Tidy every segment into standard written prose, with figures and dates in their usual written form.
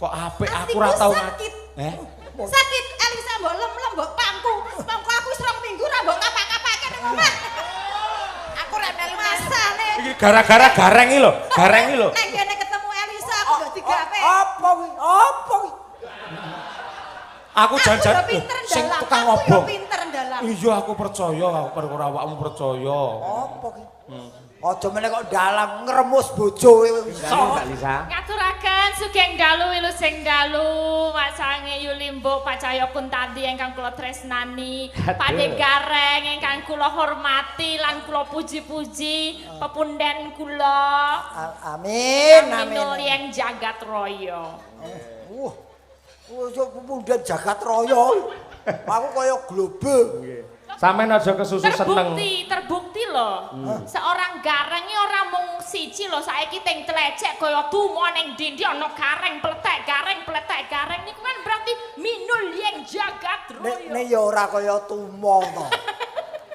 Kok apik aku ora tau sakit. Eh? Sakit Elisa mbok lem-lem mbok pangku. Mangko aku wis 2 minggu ra mbok kapak-kapake nang omah. Aku ra melu masane. Iki gara-gara gareng iki lho, gareng iki lho. Nek kene ketemu Elisa aku gak digawe. Apa kuwi? Apa kuwi? Aku janjan sing tukang Aku yo obong. pinter ndalang. Iya aku percaya, aku perkara awakmu percaya. Apa kuwi? Aja meneh kok dalang ngremus bojo iso. Mbak Lisa. Ngaturaken sugeng dalu wilujeng dalu masange Yulimbo Pacaya Kuntadi ingkang kula tresnani Pakde Gareng ingkang kula hormati lan kula puji-puji pepunden kula Amin, Minul amin. yang jagat raya. Pemuda jagat raya. Aku kaya globe. Sampeyan aja kesusu seneng. Terbukti loh. Seorang gareng iki ora mung siji lho, saiki teng tlecek kaya tumo ning dindi ana gareng pletek niku kan berarti Minul yang jagat raya. Nek ya ora kaya tumo to.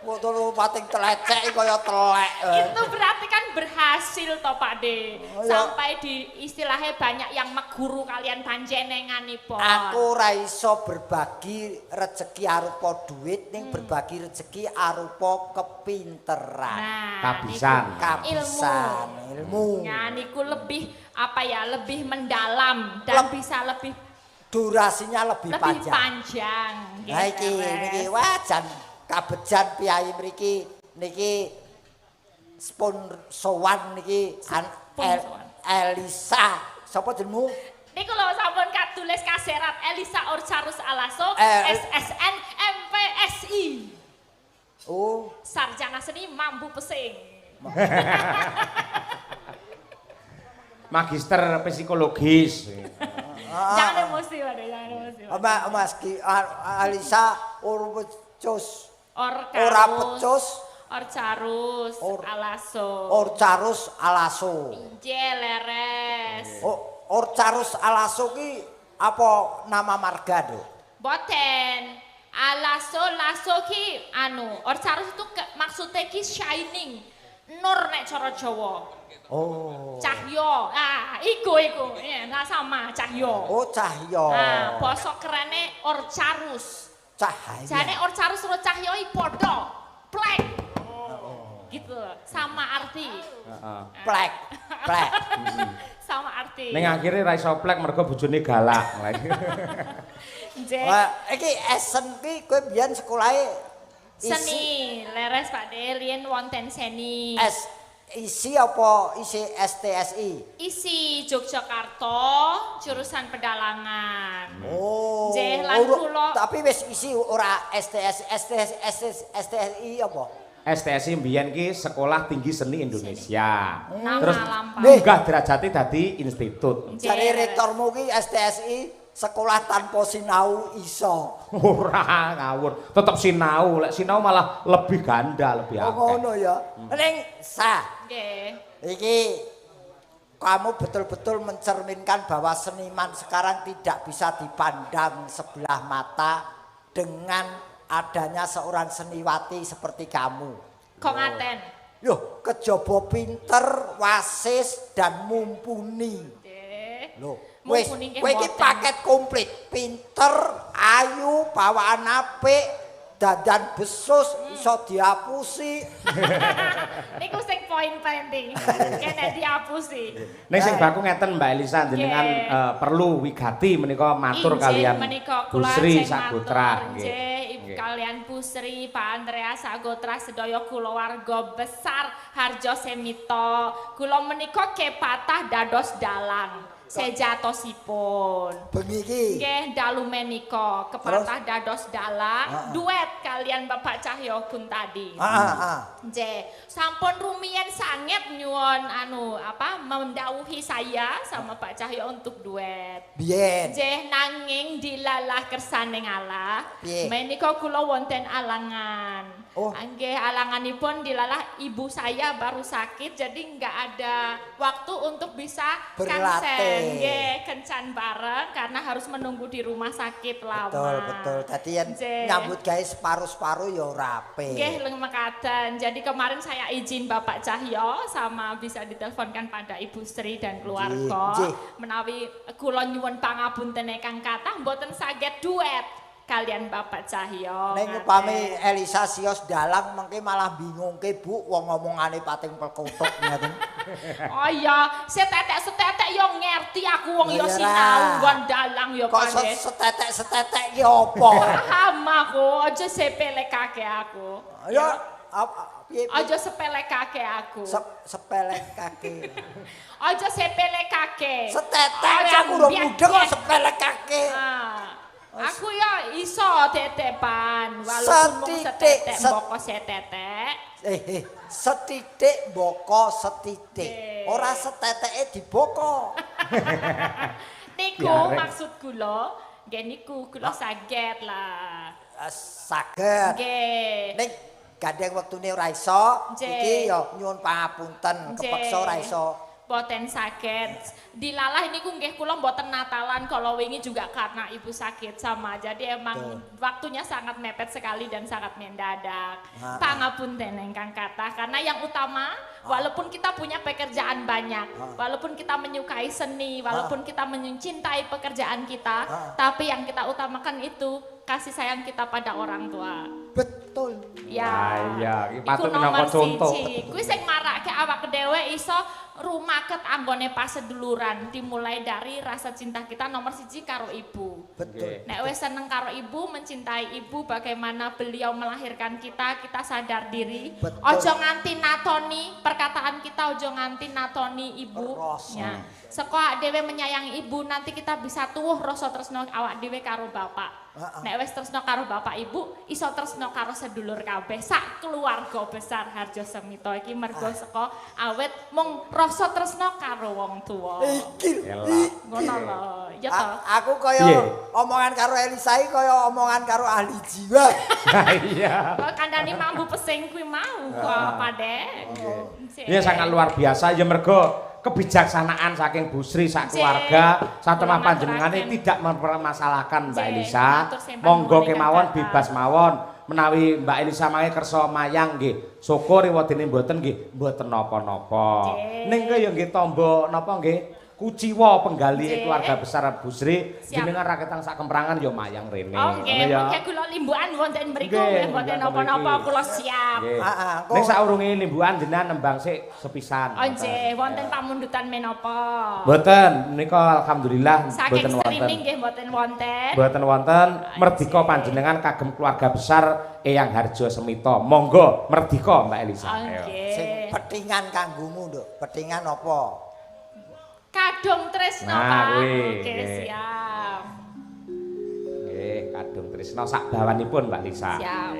Kok turu pating telecek kaya telek. Itu berarti kan berhasil toh Pak De. Sampai di istilahnya banyak yang meguru kalian panjenenganipun. Aku ora iso berbagi rezeki arupa duit ning berbagi rezeki arupa kepinteran. Kabisan, ilmu. Nah, niku lebih apa ya? Lebih mendalam dan bisa lebih durasinya lebih panjang. Nah iki wajan kabejan piyai mriki niki sponsoran niki Elisa sapa jenengmu? Niku lho sampun katulis kaserat Elisa Orcarus Alaso SSN MPSI. Oh, sarjana seni mampu pesing. Magister psikologis. Jangan emosi, waduh, jangan emosi. Mas Elisa Orcus. Ora pecus. Orcarus Alaso. Orcarus Alaso. Injil leres. Orcarus Alaso ki apa nama marga do? Boten. Laso ki Orcarus itu maksudnya ki shining. Nur nek cara Jawa. Oh. Cahyo. Iku. Ya, nah sama cahyo. Oh, cahyo. Nah, basa kerene Orcarus. Cahaya. Jane Orcarus karo cahyo iki padha. Plek. Gitu, sama arti. Plek. Sama arti. Ning akhire ra iso plek mergo bojone galak. Iki esen ki kowe biyen sekolahe seni, leres Pak De, riyen wonten seni. Isi apa isi STSI? Isi Yogyakarta, jurusan pedalangan. Oh. Nggih, lan kula tapi wis isi ora STSI apa? STSI mbiyen ki Sekolah Tinggi Seni Indonesia. Terus munggah derajate dadi institut. Jare rektormu ki STSI sekolah tanpa sinau iso. Ora ngawur, tetep sinau. Lek sinau malah lebih ganda, lebih akeh. Oh ngono ya. Ning nggih. Iki kamu betul-betul mencerminkan bahwa seniman sekarang tidak bisa dipandang sebelah mata dengan adanya seorang seniwati seperti kamu. Kok ngaten? Loh, kejaba pinter, wasis dan mumpuni. Loh, wis kowe iki paket komplit. Pinter, ayu, bawaan apik, dandan besus iso diapusi. Niku sing poin penting. Kene diapusi. Ning sing baku ngeten Mbak Elisa jenengan perlu wigati menika matur kalian Bu Sri Sagotra nggih. Kalian Bu Sri, Pak Andreas Sagotra sedaya kulawarga besar Harjo Semito. Kula menika kepatah dados dalang. Sejatosipun. Bengi iki. Nggih, dalu menika kepatah dados dalang duet kalian Bapak Cahyo Kuntadi. Nggih, sampun rumiyin sanget nyuwun mendhawuhi saya sama Pak Cahyo untuk duet. Biyen. Nggih, nanging dilalah kersaning Allah. Menika kula wonten alangan. Nggih, alanganipun dilalah ibu saya baru sakit jadi enggak ada waktu untuk bisa berlatih. Nggih, kencan bareng karena harus menunggu di rumah sakit lama. Betul. Dadi yen nyambut gawe separuh-separuh ya ora apik. Nggih, leng mekaten. Jadi kemarin saya izin Bapak Cahyo sama bisa diteleponkan pada Ibu Sri dan keluarga. Menawi kula nyuwun pangapunten ingkang kathah mboten saged duet kalian Bapak Cahyo. Ning upami Elisa sios dalang mengke malah bingungke Bu wong ngomongane pating pelkutuk ngaten. Oh iya, setetek yo ngerti aku wong yo sinau nggon dalang yo Kok setetek ki opo? Paham aku, aja sepelekake aku. Ya piye? Aja sepelekake aku. Sepelekake. Aja sepelekake. Setetek aku ora mudeng kok sepelekake. Aku ya iso tetepan walaupun mung setetek mboko setetek. Setitik mboko setitik. Ora seteteke diboko. Niku maksud kula, nggih niku kula saged lah. Saged. Nggih. Ning gandeng wektune ora iso, iki ya nyuwun pangapunten, kepeksa ora iso. Boten sakit. Dilalah ini nggih kula mboten Natalan kalau wingi juga karena ibu sakit sama. Jadi emang waktunya sangat mepet sekali dan sangat mendadak. Pangapunten ingkang kathah karena yang utama walaupun kita punya pekerjaan banyak, walaupun kita menyukai seni, walaupun kita mencintai pekerjaan kita, tapi yang kita utamakan itu kasih sayang kita pada orang tua. Betul. Ya. Iki patut minangka contoh. Kuwi sing marake awak dhewe iso rumaket anggone paseduluran dimulai dari rasa cinta kita nomor 1 karo ibu. Betul. Nek wis seneng karo ibu, mencintai ibu bagaimana beliau melahirkan kita, kita sadar diri. Ojo nganti natoni perkataan kita, ojo nganti natoni ibu. Ya. Seko dhewe menyayangi ibu nanti kita bisa tuwuh rasa tresno awak dhewe karo bapak. Nek wis tresno karo bapak ibu, iso tresno karo sedulur kabeh. Sak keluarga besar Harjo Semito iki mergo saka awet mung rasa tresno karo wong tuwa. Iki. Ngono lho. Ya to. Aku kaya omongan karo Elisa iki kaya omongan karo ahli jiwa. Iya. Kok kandhane mambu pesing kuwi mau kok Padek. Iya sangat luar biasa ya mergo kebijaksanaan saking Bu Sri sak keluarga satemah panjenengane tidak mempermasalahkan Mbak Elisa. Monggo kemawon bebas mawon menawi Mbak Elisa mangke kersa mayang nggih. Syukur wadene mboten nggih mboten napa-napa. Ning ya nggih tamba napa nggih kuciwa penggali keluarga besar Bu Sri jenengan raketan sak kemperangan ya mayang rene. Oh nggih, mengke kula limbukan wonten mriku nggih mboten napa-napa kula siap. Nek saurunge limbukan jenengan nembang sik sepisan. Oh nggih, wonten pamundutan menapa? Mboten, menika alhamdulillah mboten wonten. Saking streaming nggih mboten wonten. Mboten wonten, merdika panjenengan kagem keluarga besar Eyang Harjo Semito. Monggo merdika Mbak Elisa. Sing petingan kanggomu, Nduk. Petingan apa? Kadung Tresno, Pak. Oke, siap. Nggih, Kadung Tresno sak bawanipun Mbak Lisa. Siap.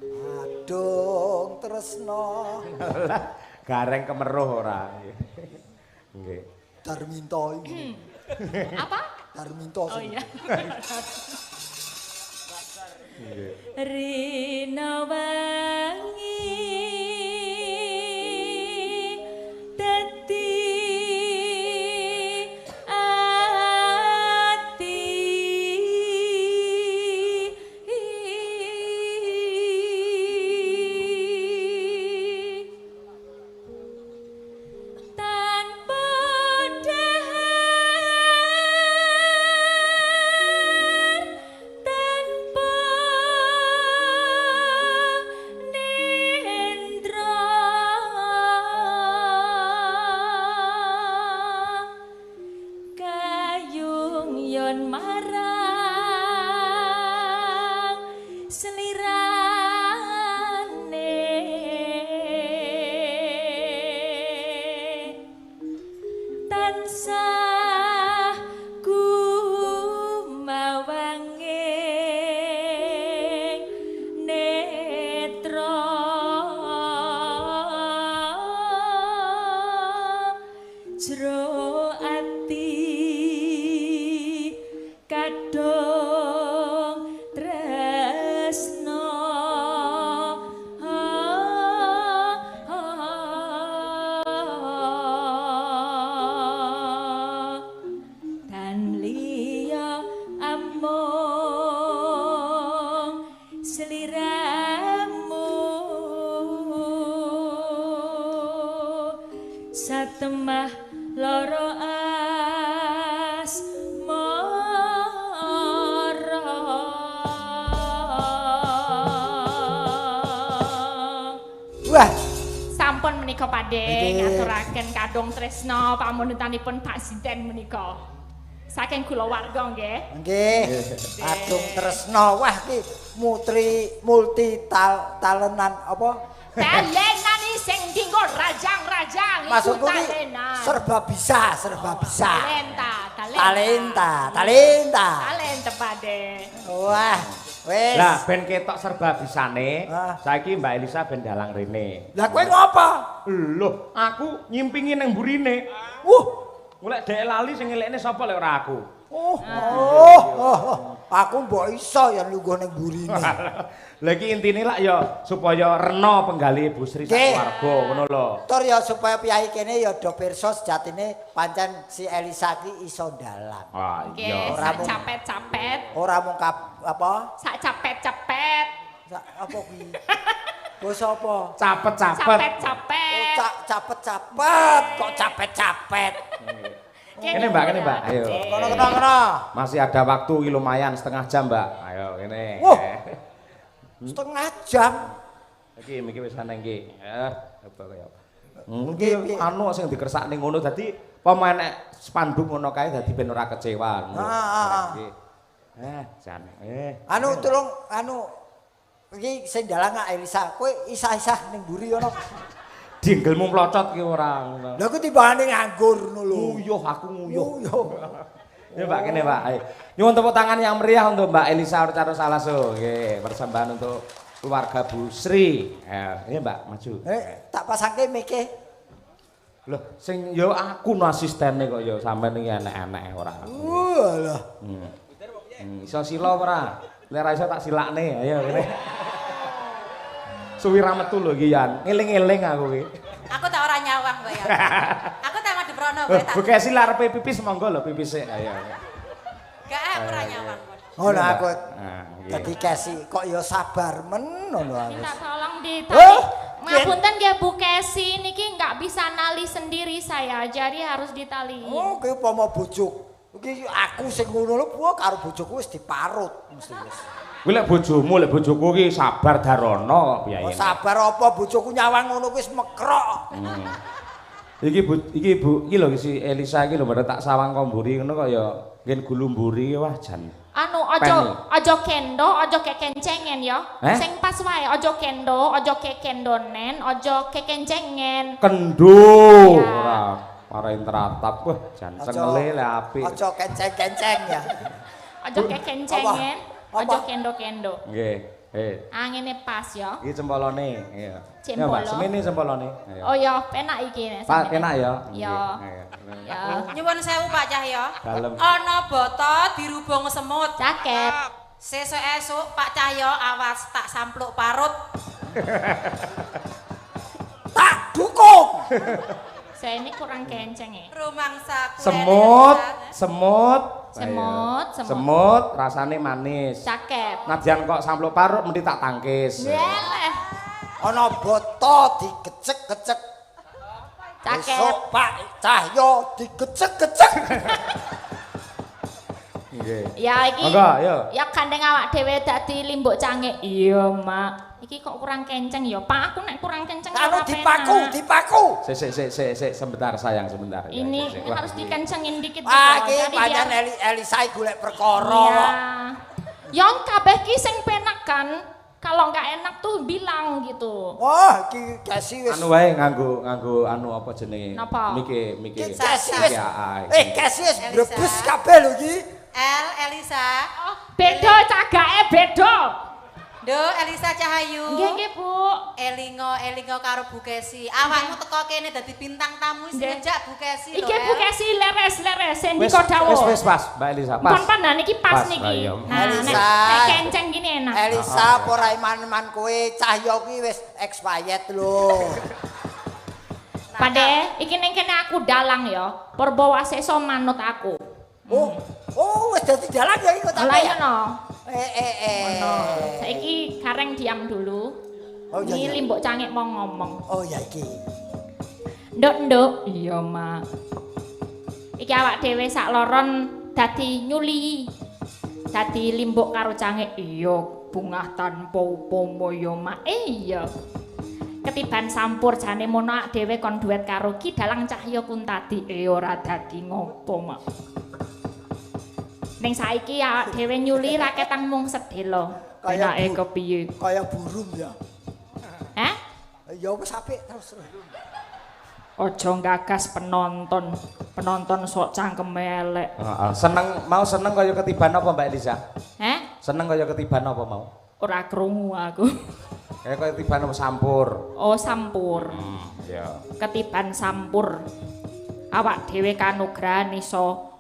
Kadung Tresno. Gareng kemeruh ora. Nggih. Darminto iki. Apa? Darminto. Oh iya. Nggih. Rina wangi jero ati temah loro asmara. Wah, sampun menika Pakde ngaturaken kadung tresna pamundutanipun Pak Sinten menika. Saking kulawarga nggih. Nggih. Kadung tresna. Wah iki multi talenan apa? Talenan sing dinggo rajang-rajang iku talena. Serba bisa. Talenta Pakde. Wah, wis. Lah ben ketok serba bisane, saiki Mbak Elisa ben dalang rene. Lah kowe ngopo? Loh, aku nyimpingi ning mburine. Golek dhek lali sing ngelekne sapa lek ora aku. Aku mbok iso ya lungguh ning mburine. Lah iki intine lak ya supaya rena penggali Bu Sri sak keluarga ngono lho. Tur ya supaya piyai kene ya do pirsa sejatine pancen si Elisa ki iso dalang. Ah iya. Ora capet-capet. Ora mung apa? Sak capet-capet. Apa kuwi? Bos apa? Capet-capet. Capet-capet. Capet-capet. Kok capet-capet? Kene Mbak. Ayo. Kono. Masih ada waktu lumayan setengah jam, Mbak. Ayo kene. Setengah jam. Iki wis ana iki. Apa kaya. Iki anu sing dikersakne ngono dadi pemain spanduk ngono kae dadi ben ora kecewa. Jan. Anu tulung iki sing dalang Elisa. Kowe isah-isah ning mburi ono. Dinggelmu mlocot ki ora. Lah ku timbangane nganggur ngono lho. Aku nguyuh. Ya Mbak kene Mbak. Ayo. Nyuwun tepuk tangan yang meriah untuk Mbak Elisa Urcaro Salaso. Nggih, persembahan untuk keluarga Bu Sri. Ini Mbak maju. Tak pasangke mike. Loh, sing yo aku no asistene kok yo sampean iki enek-enek ora. Walah. Iso sila ora? Lek ora iso tak silakne. Ayo kene. Suwi ra metu lho iki Yan. Ngeling-eling aku iki. Aku tak ora nyawang kok ya. Aku tak madu prono kowe tak. Bu Kesi larepe pipis monggo lho pipise. Ayo. Gak aku ora nyawang. Ngono aku. Dadi Kesi kok ya sabar men ngono aku. Minta tolong ditali. Ngapunten nggih Bu Kesi niki enggak bisa nali sendiri saya. Jadi harus ditali. Oh, kowe upama bojoku. Iki aku sing ngono lho karo bojoku wis diparut mesti wis. Kuwi lek bojoku ki sabar darono kok piyayene. Sabar apa bojoku nyawang ngono wis mekrok. Iki Bu, iki lho si Elisa iki lho bare tak sawang komburi ngono kok ya ngen gulumburi wah jan. Anu aja kendo, aja kekencengen ya. Sing pas wae aja kendo, aja kekendonen, aja kekencengen. Kendo ora marahin teratap wah jan sengele le apik. Aja kenceng-kenceng ya. Aja kekencengen, aja kendo-kendo. Nggih. Ngene pas ya. Iki cempolone, iya. Cempolo. Semene cempolone. Oh ya, penak iki. Pak, penak ya? Iya. Ya. Nyuwun sewu Pak Cahyo. Dalem. Ana boto dirubung semut. Cakep. Sesuk-esuk Pak Cahyo awas tak sampluk parut. Tak dukung. Saya ini kurang kenceng ya. Rumangsa Semut, rasane manis. Cakep. Nadyan kok sampluk parut mesti tak tangkis. Leleh. Ana boto digecek-gecek. Cakep. Besok Pak Cahyo digecek-gecek. Nggih. Ya iki. Monggo, yo. Ya gandeng awak dhewe dadi limbuk cange. Iya, Mak. Iki kok kurang kenceng ya, Pak. Aku nek kurang kenceng Anu dipaku. Sik, sebentar sayang, sebentar. Ini harus dikencengin dikit. Iki pancen Elisa golek perkara. Ya kabeh ki sing penak kan. Kalau nggak enak tuh bilang gitu. Wah, iki Kesi wis anu wae nganggo anu apa jenenge? Napa? Miki. Kesi wis. Kesi wis brebes Elisa. kabeh lho iki. Elisa. Oh, beda cagake beda. Do Elisa Cahayu. Nggih, Bu. Elingo karo Bu Kesi. Awakmu teko kene dadi bintang tamu sejak Bu Kesi lho. Iki Bu Kesi leres Wis ndika dawuh. wis pas, Mbak Elisa, pas. Pon pandan iki pas niki. Nah, Elisa. nek kenceng gini enak. Elisa ora iman-iman kowe Cahyo ki wis expired lho. Pade, iki ning kene aku dalang ya. Purba Waseso manut aku. Oh, wis dadi dalang ya iki kok tak. Lah iya no. Saiki kareng diam dulu. Oh iya. Ini limbuk cangik mau ngomong. Oh ya iki. Nduk, iya, Mak. Iki awak dhewe sak loron dadi nyuli. Dadi limbuk karo cangik. Iya, bungah tanpa upama ya, Mak. Iya. Ketiban sampur jane mono awak dhewe kon duet karo Ki Dalang Cahya Kuntadi. Ora dadi ngopo, Mak. Ning saiki awak dhewe nyuli raketang mung sedhela. Enake kepiye? Kaya burung ya. Hah? Ya wis apik terus. Aja gagas penonton. Penonton sok cangkeme elek. Heeh, seneng kaya ketiban apa Mbak Elisa? Hah? Seneng kaya ketiban apa mau? Ora krungu aku. Kaya ketiban apa sampur? Oh, sampur. Ya. Ketiban sampur. Awak dhewe kanugrahan iso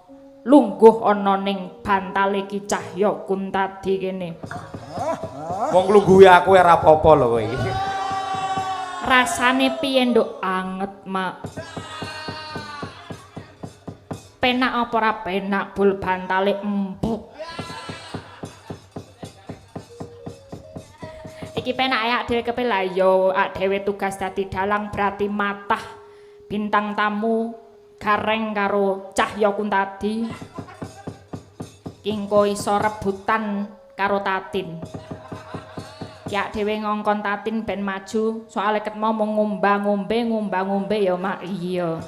lungguh ana ning bantale Ki Cahya Kuntadi kene. Wong lungguhe aku ora apa-apa lho kowe iki. Rasane piye nduk anget, Mak? Penak apa ora penak bul bantale empuk. Iki penak awak dhewe kepe lha yo awak dhewe tugas dadi dalang berarti matah bintang tamu gareng karo Cahya Kuntadi. Kingko iso rebutan karo Tatin. Ki dhewe ngongkon Tatin ben maju, soale ket mau ngombe ya Mak. Iya.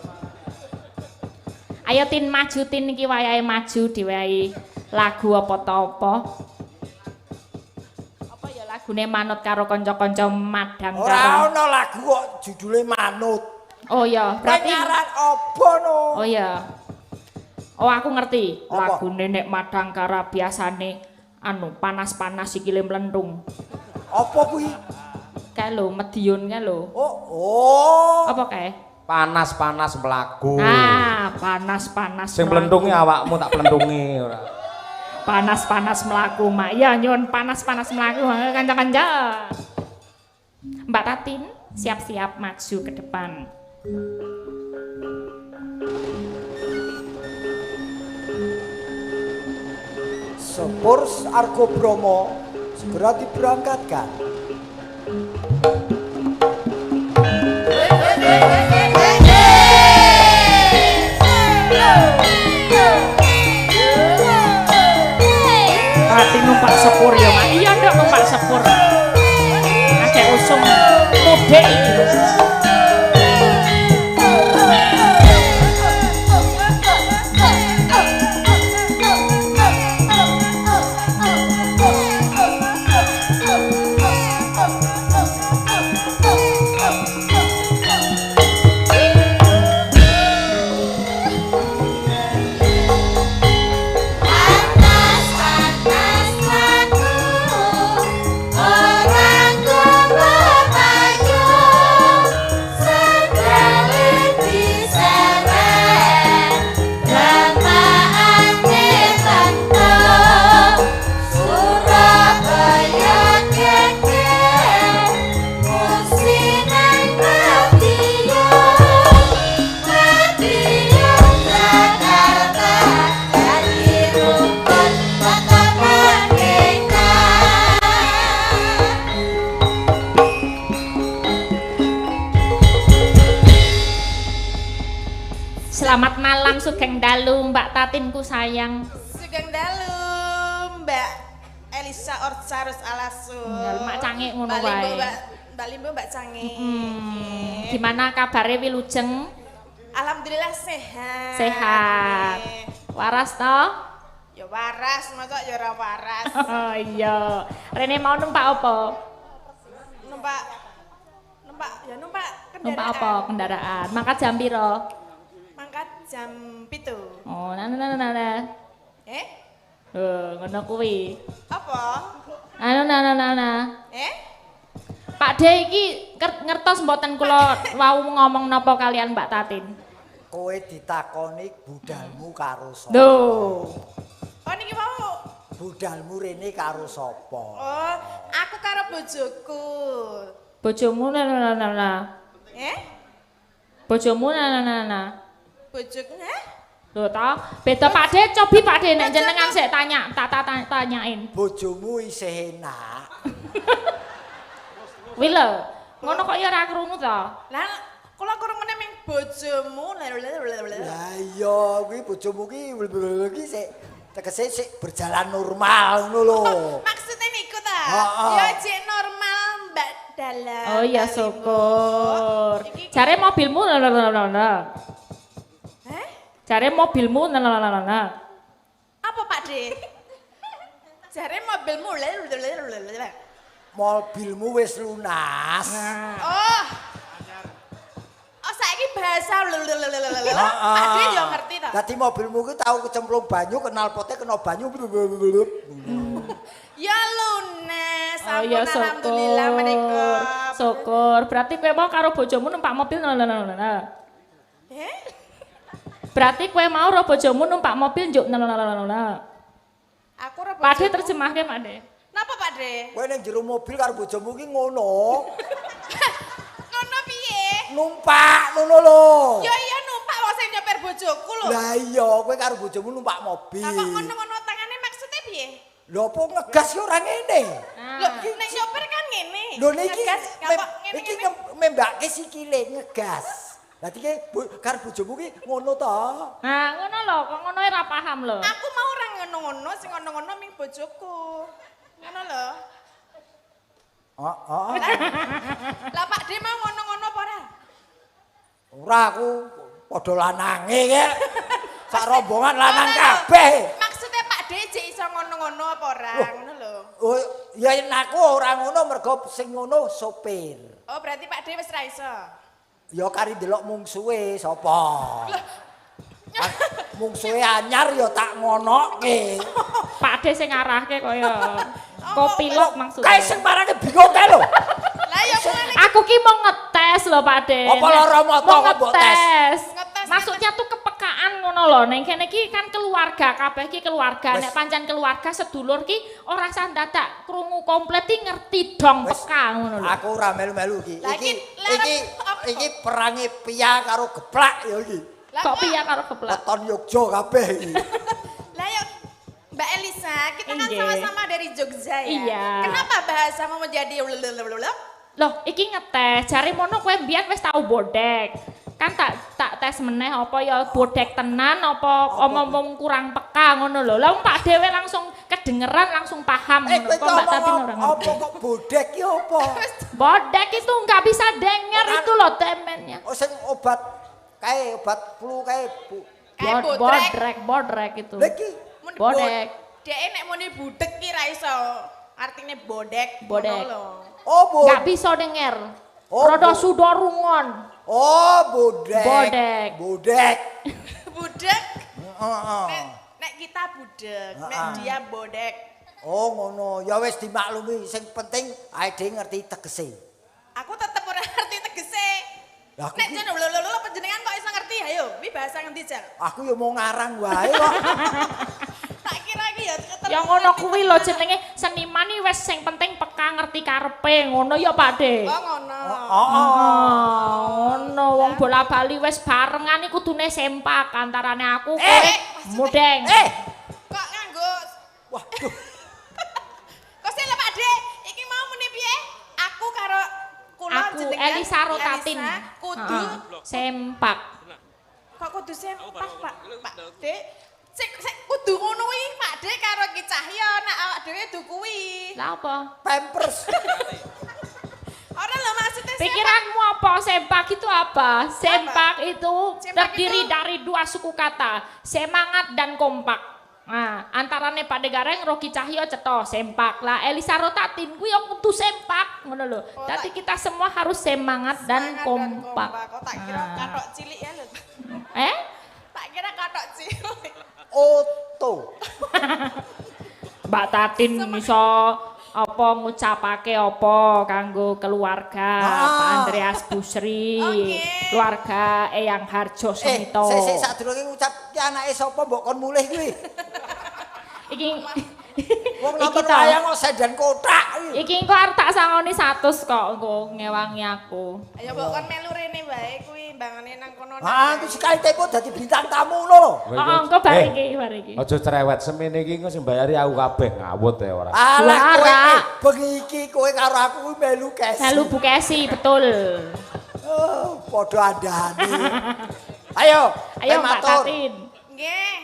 Ayo Tin maju Tin iki wayahe maju diwehi lagu apa ta apa? Apa ya lagune manut karo kanca-kanca madang karo. Ora ana lagu kok judule manut. Oh iya, berarti nyaran apa no? Oh iya. Oh aku ngerti. Apa? Lagune nek Madangkara biasane panas-panas sikile mlentung. Apa kuwi? Kae lho Medion kae lho. Oh. Apa kae? Panas-panas mlaku. Ah, panas-panas. Sing mlentungi awakmu tak plentungi ora. Panas-panas mlaku, Mak. Ya nyun panas-panas mlaku kanca-kanca. Mbak Tatin, siap-siap maju ke depan. Sepur Argo Bromo segera diberangkatkan. Tapi numpak sepur ya, Mak. Iya ndak numpak sepur. Akeh usung mudik iki. Selamat malam Sugeng Dalu Mbak Tatinku sayang. Sugeng Dalu Mbak Elisa Orcarus Alasu. Mak Cangik ngono wae. Mbak Limbo Mbak Cangik. Gimana kabarnya Wilujeng? Alhamdulillah sehat. Sehat. Waras toh? Ya waras, masa ya ora waras. Oh iya. Rene mau numpak apa? Numpak kendaraan. Numpak apa kendaraan? Mangkat jam piro? Mangkat jam 7. Oh, nah. Ngono kuwi. Apa? Nah. Pak De iki ngertos mboten kula wau ngomong napa kalian Mbak Tatin? Kowe ditakoni budalmu karo sapa? Lho. Oh niki mau. Budalmu rene karo sapa? Oh, aku karo bojoku. Bojomu nah. Bojomu nah. Bojoku Lho ta, beda Pak De, cobi Pak De nek jenengan sik tanyain. Bojomu isih enak. Wih lho, ngono kok ya ora krungu to? Lah, Kula kurang meneh ming bojomu. Lah iya kuwi bojomu ki sik tegese sik berjalan normal ngono lho. Maksudnya niku ta? Heeh. Ya jek normal Mbak Dalam. Oh ya syukur. Jare mobilmu lho. Heh? Jare mobilmu lho. Apa Pak De? Jare mobilmu Mobilmu wis lunas. Oh. Oh saiki bahasa Pak De yo ngerti ta? Dadi mobilmu ki tau kecemplung banyu, knalpotnya kena banyu. Ya lunas. Oh ya Alhamdulillah menika. Syukur. Berarti kowe mau karo bojomu numpak mobil lho. Eh? Berarti kowe mau karo bojomu numpak mobil njuk lho. Aku ora Pak De bojomu. terjemahke Pak De. Napa Pak De? Kowe ning jero mobil karo bojomu ki ngono. Ngono piye? Numpak ngono lho. Ya iya numpak wong sing nyeper bojoku lho. Lah iya, kowe karo bojomu numpak mobil. Lah kok ngono-ngono tangane maksudnya piye? Lho apa ngegas ki ora ngene. Lho nek nyeper kan ngene. Lho niki Ngegas, kapok iki ngene-ngene. membake sikile ngegas. Dadi ki karo bojomu ki ngono to. Nah, ngono lho, kok ngono ora paham lho. Aku mau ora ngono-ngono, sing ngono-ngono ming bojoku. Ngono lho. Heeh. Lah Pak De mau ngono-ngono apa ora? Ora aku padha lanange ki. Sak rombongan lanang kabeh. Maksudnya Pak De jek iso ngono-ngono apa ora? Ngono lho. Oh, ya aku ora ngono mergo sing ngono sopir. Oh berarti Pak De wis ra iso. Ya kari delok mungsuhe sapa. Mungsuhe anyar ya tak ngonoke. Pak De sing ngarahke kaya kopilot maksudnya. Kae sing marane bingung kae lho. Lah ya ngene Aku ki mau ngetes lho Pak De. Apa lara mata Mau kok mbok tes? ngetes. Ngetes, Maksudnya tuh kepekaan ngono lho. Ning kene ki kan keluarga, kabeh ki keluarga. Wes. Nek pancen keluarga sedulur ki ora sah dadak krungu komplit ki ngerti dong Wes. peka ngono lho. Aku ora melu-melu iki. Lah, Iki iki iki perange pia karo geplak ya iki. Kok piye karo geblak? Weton Yogya kabeh iki. Lah ya Mbak Elisa, kita kan Inggih. sama-sama dari Jogja ya. Iya. Kenapa bahasamu menjadi Loh, iki ngetes. Jare mono kowe mbiyen wis tau bodek. Kan tak tes meneh apa ya bodek tenan apa omong kurang peka ngono lho. Lah wong Pak Dewe langsung kedengeran langsung paham ngono. Kowe Kok Mbak Tati ora apa ngerti. kok bodek ki apa? Bodek itu nggak bisa denger itu loh temennya. Oh sing obat kae obat flu kae Bu. Kayak bodrek. Bodrek itu. Lha iki Bodek. Dek nek muni budek ki ra iso. Artine bodek. Bodek. ngono lho. oh Nggak bisa denger. Oh, Rodo bo- sudo rungon. Oh bodek. Bodek. Bodek. Budek. Heeh. Nek kita budek, nek Heeh. dia bodek. Oh ngono, ya wis dimaklumi sing penting ae dhewe ngerti tegese. Aku tetep ora ngerti tegese. Lah aku Nek ki- jan lho panjenengan kok iso ngerti? Ayo, iki bahasa ngendi jan? Aku ya mau ngarang wae kok. Tak kira iki ya Ya ngono kuwi lho jenenge seniman iki wis sing penting peka ngerti karepe ngono ya Pak De. Oh ngono. Ngono wong bola-bali wis barengan iki kudune sempak antarane aku kowe maksudnya- mudeng. Kok nganggo Waduh. Kok sih lho Pak De, iki mau muni piye? Aku karo kula Aku jenengan Elisa Rotatin. Elisa, kudu Heeh, sempak. kok kudu sempak Pak De. Sik kudu ngono kuwi Pak De karo Ki Cahya nek awak dhewe du kuwi. Lah apa? Pampers. Ora lho maksudnya Pikiranmu apa? Sempak itu apa? Sempak itu Sempak terdiri itu- dari dua suku kata, semangat dan kompak. Nah, antarane Pak De Gareng, Rocky Cahyo cetha sempak. Lah Elisa Rotatin kuwi yang kudu sempak ngono lho. Oh, Dadi kita semua harus semangat dan kompak. Kok tak kira Nah. katok cilik ya lho. Eh? Tak kira katok cilik. Oto. Mbak Tatin iso apa ngucapake apa kanggo keluarga Pak Andreas Busri, Oke. keluarga Eyang Harjo Semito. Sik sadurunge ngucap ki anake sapa mbok kon mulih kuwi. Iki Wong iki nonton to. wayang kok sedan kotak. Iki engko arep tak sangoni 100 kok engko ngewangi aku. Ayo mbok kon melu rene wae kuwi mbangane nang kono. Ah, itu sekali tempo dadi bintang tamu lho. Heeh, engko bar iki, bar iki. Aja cerewet semene iki engko sing bayari aku kabeh ngawut ya ora. Alah kowe Suara. bengi iki kowe karo aku kuwi melu kes. Melu Bukesi betul. Oh, podo andane. Ayo, Ayo Mbak Tatin. Nggih.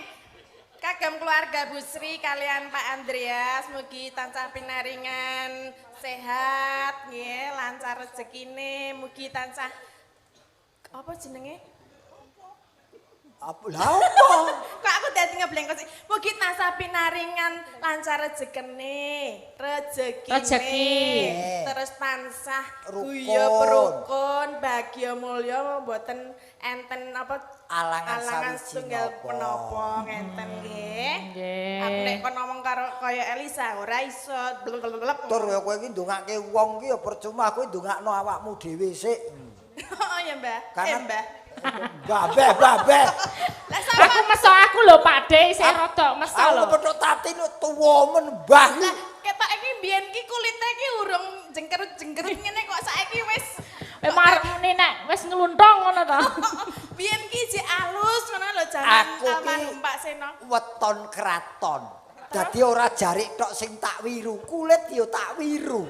Kagem keluarga Bu Sri kalian Pak Andreas mugi tansah pinaringan sehat nggih, lancar rezekine, mugi tansah apa jenenge? Apa lha apa? Kok aku dadi ngeblengkot sih. Mugi tansah pinaringan lancar rezekine, Rezeki. terus tansah Rukun. guya perukun, bahagia mulya mboten enten apa Alangan setunggal penapa ngenten nggih. Aku nek kon ngomong karo kaya Elisa ora iso blek-blek. Tur ya kowe iki ndongake wong ki ya percuma kowe ndongakno awakmu dhewe sik. Oh ya Mbah. Karena- Mbah. Babeh. Lah sama Aku meso aku lho Pak De, saya rodok meso Aku lho. kepethuk Tatin tuwa men Mbah ki. ketok iki mbiyen ki kulite ki urung jengker-jengkerit ngene kok saiki wis Memang muni nek wis ngeluntong ngono to. biyen ki jek alus ngono lho jaman Aku ki almarhum Pak Seno. weton kraton. Dadi ora jarik tok sing tak wiru, kulit ya tak wiru.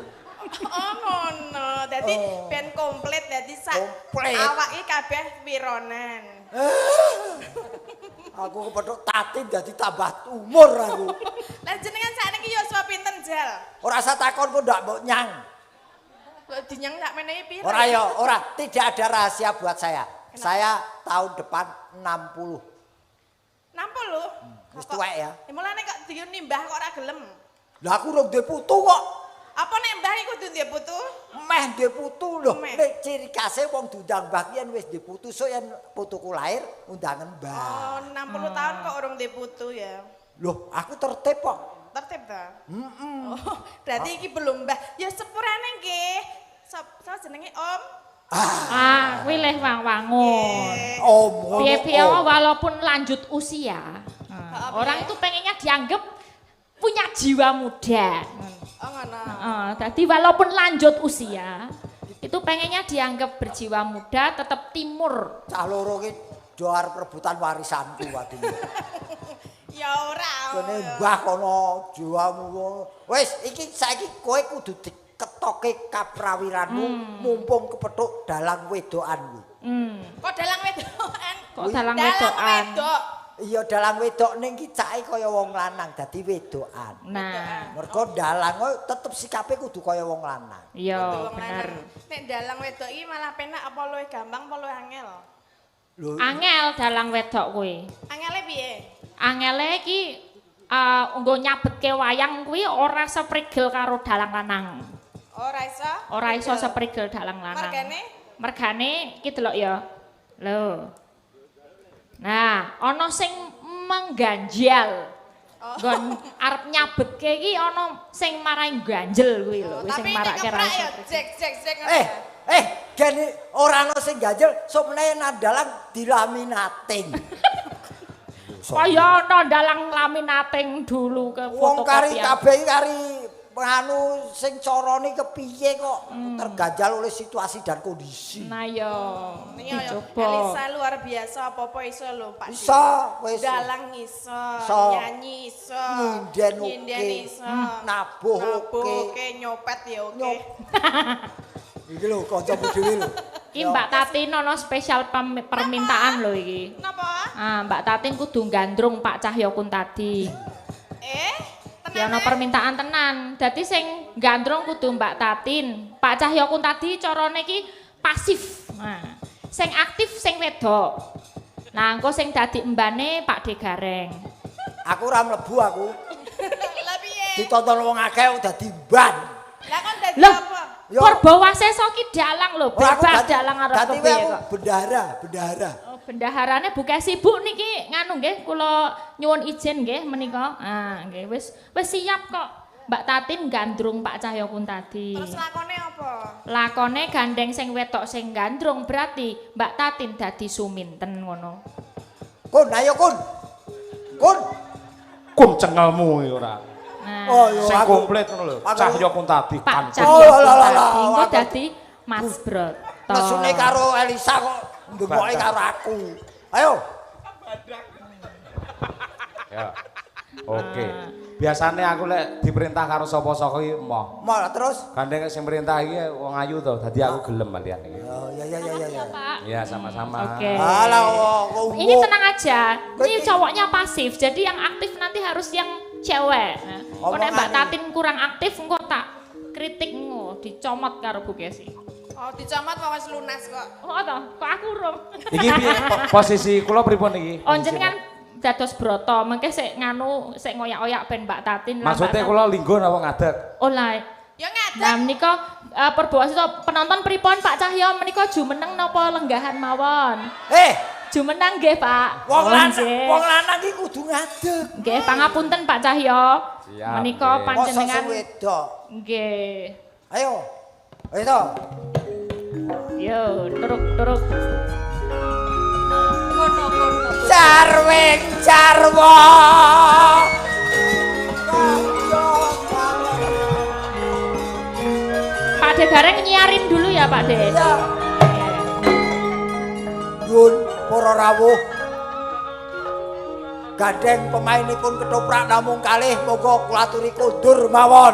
Oh ngono. Dadi ben komplit dadi sak Komplit. awake kabeh wironan. Aku kepethuk Tatin dadi tambah umur aku. Lah jenengan sakniki yuswa pinten Jal? Ora usah takon kok ndak mbok nyang. Kok dinyang sak menehi piro? Ora ya, ora, tidak ada rahasia buat saya. Saya tahun depan 60. 60. Wis tuwek ya. Mulane kok dinimbah kok ora gelem. Lah aku urung duwe putu kok. Apa nek mbah iku kudu duwe putu? Meh duwe putu lho. Meh. Nek ciri khase wong diundang mbah yen wis duwe putu, sok yen putuku lahir undangan mbah. Oh, 60 tahun kok urung duwe putu ya. Loh, aku tertib kok. Tertib ta? Oh, berarti iki belum mbah. Ya sepurane nggih. Sapa jenenge Om? Ah, wilih wang-wangun. Om. Piye-piye walaupun lanjut usia, orang itu pengennya dianggap punya jiwa muda. Oh ngono. Jadi walaupun lanjut usia, itu pengennya dianggap berjiwa muda, tetap timur. Cah loro ki do arep rebutan warisanku wadine. Ya ora. Kene mbah kono jiwamu. Wis iki saiki kowe kudu diketoke kaprawiranmu mumpung kepethuk dalang wedokan kuwi. Kok dalang wedokan? Kok dalang wedokan? Wedok. Iya dalang wedok ning ki cake kaya wong lanang dadi wedokan. Nah, Mergo dalang kok tetep sikape kudu kaya wong lanang. iya Wong bener. lanang. Nek dalang wedok iki malah penak apa luwih gampang apa luwih angel? Lho, Angel dalang wedok kuwi. Angele piye? Angele iki nggo nyabetke wayang kuwi ora seprigel karo dalang lanang. Ora iso? Ora iso seprigel dalang lanang. Mergane? Mergane iki delok ya. Lho. Nah, ana sing mengganjal. Nggon arep nyabetke iki ana sing marai ganjel kuwi lho, wis sing Tapi marake nek ra keprak iso. ya jek ngono. gene ora ana sing ganjel, sok meneh nandalang dilaminating. Kaya ana dalang laminating dulu ke Wong kari fotokopian. kabeh kari anu sing carane kepiye kok terganjal oleh situasi dan kondisi. Nah ya, Iya, dicoba. Elisa luar biasa apa-apa iso lho Pak. Iso wis Dalang iso, Iso. nyanyi iso, Nyinden nyinden oke. iso, Nabuh oke. nyopet ya oke. Nyop. Iki lho kancamu dhewe lho. Iki Mbak Tatin ana spesial permintaan lho iki. Napa? Mbak Tatin kudu gandrung Pak Cahyokun tadi. Ya ana permintaan tenan. Dadi sing gandrung kudu Mbak Tatin. Pak Cahyokun tadi carane iki pasif. Nah, sing aktif sing wedok. Nah, engko sing dadi embane Pak De Gareng. Aku ora mlebu aku. Lah piye? Ditonton wong akeh dadi ban. Lah kon dadi Loh, apa? Yo. Purbawaseso ki dalang lho, Ora, aku bebas dadi- dalang arep dadi kepiye aku kok. bendahara. Oh, bendaharane buka sibuk niki nganu nggih kula nyuwun izin nggih menika. Nggih wis siap kok. Mbak Tatin gandrung Pak Cahyokun tadi. Terus lakone apa? Lakone gandeng sing wedok sing gandrung berarti Mbak Tatin dadi suminten ngono. Kun, ayo kun. Kun. Kun cengelmu iki ora. Nah, Oh, yo Sing aku. komplit ngono lho. aku- Cahyokun tadi Pak kan. Cahyokun lah, tadi engko aku- dadi Mas Broto. Mesune karo Elisa kok ndengoke karo aku. Ayo. Ya. Oke. Biasane aku lek diperintah karo sapa-sapa iki emoh. Mal terus. Gandeng sing perintah iki wong ayu to, dadi aku gelem malian iki. Oh, ya. Ya, sama-sama. Oke. Halo, Ini tenang aja. Ini cowoknya pasif. Jadi yang aktif nanti harus yang cewek. Nah, kok nek Mbak Tatin kurang aktif engko tak kritik engko dicomot karo Bu Kesi. Oh, dicomot kok wis lunas kok. Oh, toh, kok aku urung. Iki piye posisi kula pripun iki? Oh, jenengan dados broto, mengke sik nganu sik ngoyak-oyak ben Mbak Tatin. Maksudnya kula linggo napa ngadeg? Oh, lah. Ya ngadeg. Nah, menika perbuatan penonton pripun Pak Cahyo menika jumeneng napa lenggahan mawon? Jumeneng nggih, Pak. Wong lanang iki kudu ngadeg. Nggih, pangapunten Pak Cahyo. Siap, Menika nggih. panjenengan Mosok wedok. nggih. Ayo. Ayo to. Yo, turuk. Ngono. Jarwing jarwo. Pak De bareng nyiarin dulu ya, Pak De. Ya. Yun, para rawuh. Gandeng pemainipun ketoprak namung kalih monggo kula aturi kondur mawon.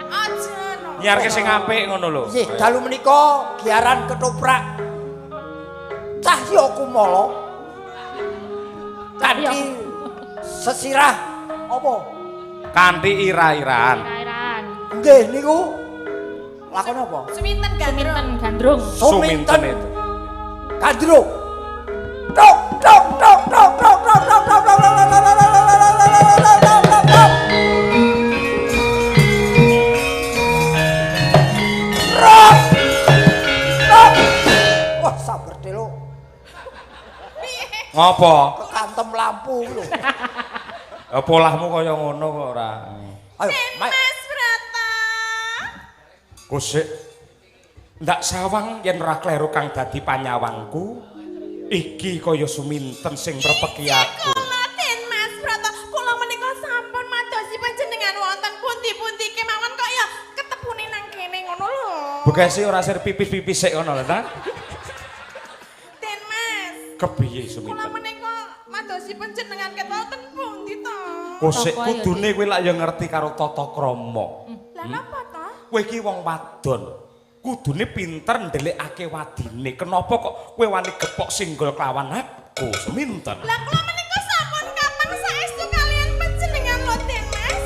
Aja no. Nyiarke sing apik ngono lho. Nggih, dalu menika giaran ketoprak Cahyo Kumala. Kanthi sesirah apa? Kanthi ira-iraan. Kairan. Nggih niku lakon apa? Suminten gandrung. Suminten gandrung. Suminten itu. Gandrung. Tok tok tok tok tok tok tok tok tok tok. Rok. Tok. Wah, sabar delo. Ngopo? Kekantem lampu lho. Polahmu kaya ngono kok ora. Ayo, Mak. Mas Brata. Kusik. Ndak sawang yen ora kleru kang dadi panyawangku. Iki kaya suminten sing mrepeki aku. Kula Den Mas Brata, kula menika sampun madosi panjenengan wonten pundi-pundi kemawon kok ya ketepune nang kene ngono lho. Bekasi ora sir pipis-pipis sik ngono lho ta? Den Mas, Kepiye kula suminten? menika madosi panjenengan ket wonten pundi to? Kusik Toko ayo, kudune kowe lak ya ngerti karo tata krama. Lah napa to? Kowe iki wong wadon. Kudune pinter ndelikake wadine. Kenapa kok kowe wani gepok singgol kelawan aku, suminten? Lah kula menika sampun kapan saestu kalian panjenengan lho Den Mas.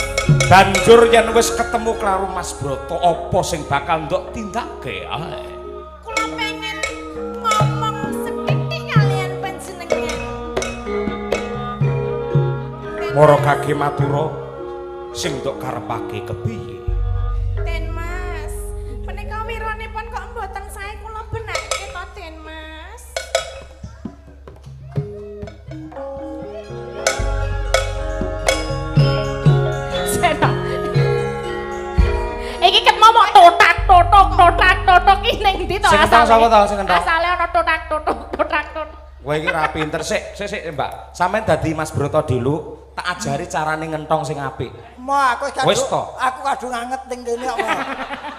Banjur yen wis ketemu karo Mas Broto, apa sing bakal ndok tindakke ae? Kula pengen ngomong sethithik kalian panjenengan. Mara kaki matura sing ndok karepake kepiye? Den Mas, menika wiranipun kok mboten sae kula benake to Den Mas. Sena. Iki ket momok totak iki ning ndi to Sing entong sapa to, sing entong? Asale ana totak. Kowe iki ra pinter sik Mbak. Sampeyan dadi Mas Broto dulu, tak ajari carane ngentong sing apik. Ma, aku Wis to. aku kadung anget ning kene kok.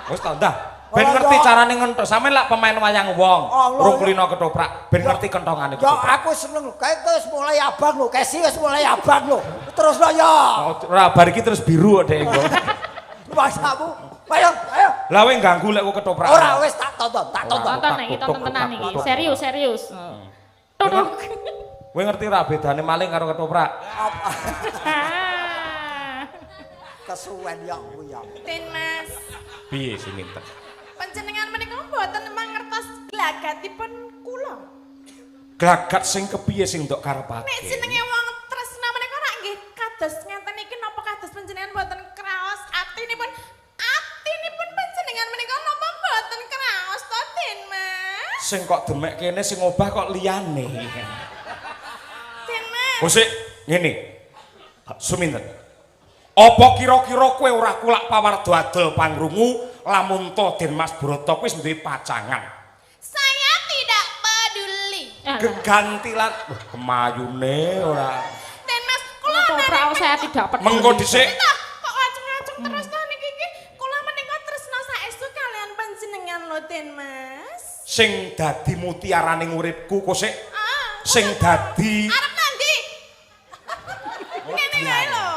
Wis to, ndah. Ben Oh, ngerti ya. carane ngentong. Sampeyan lak pemain wayang wong, Allah, rung ya. kulino ketoprak, ben ngerti kentongane Ya ketoprak. aku seneng lho, kae wis mulai abang lho, Kesi wis mulai abang lho. Terus lho ya. Oh, ora bar iki terus biru kok Dek engko. Masamu. Ayo. Lah kowe ganggu lek kowe ketoprak. Ora wis tak tonton. Tonton iki, tonton tenan iki. Serius. Totok. Kowe ngerti ora bedane maling karo ketoprak? Kesuwen ya kuwi ya. Den Mas, Piye suminten? panjenengan menika mboten mangertos glagatipun kula. Glagat sing kepiye sing ndok karepake? Nek jenenge wong tresna menika rak nggih kados ngenten iki napa kados panjenengan mboten kraos atinipun panjenengan menika napa mboten kraos to Den Mas? Sing kok demek kene sing obah kok liyane. Den Mas. Kusik ngene. Suminten. Apa kira-kira kowe ora kulak pawardo adol pangrungu lamun to Den Mas Broto kuwi wis duwe pacangan? Saya tidak peduli. Gegantilan kemayune ora. Den Mas, kula Ketoprak saya tidak peduli. Mengko dhisik kok ngacung-ngacung terus to niki iki kula menika tresna saestu kalian panjenengan lho Den Mas. sing dadi mutiaraning uripku Kusik. Ah, Sing dadi arep nanti. Ngene wae lho.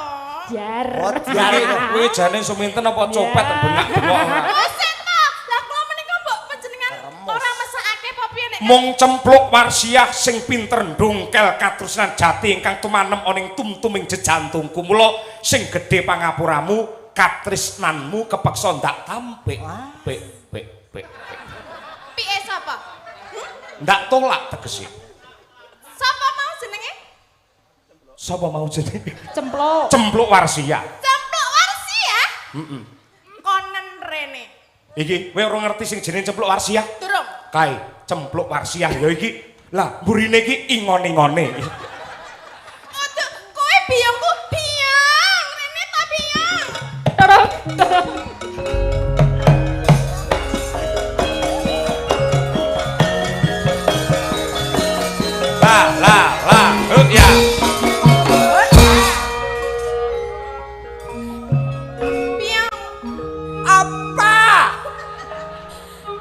Jar. Oh, jare kowe jane suminten apa copet bengak-bengok ora. Bosen to. Lah kula menika mbok panjenengan ora mesakake apa piye nek mung cempluk warsiah sing pinter ndongkel katresnan jati ingkang tumanem oning tumtuming jejantungku mula sing gedhe pangapuramu katresnanmu kepeksa ndak tampik pik piye sapa ndak tolak tegese sapa mau jenenge sapa mau jenenge Cempluk warsiah heeh konen rene iki kowe ora ngerti sing jenenge cempluk warsiah durung kae cempluk warsiah ya iki lah burine iki ingon-ingone aduh kowe biyangku biyang rene ta biyang lah ya biyang Apa?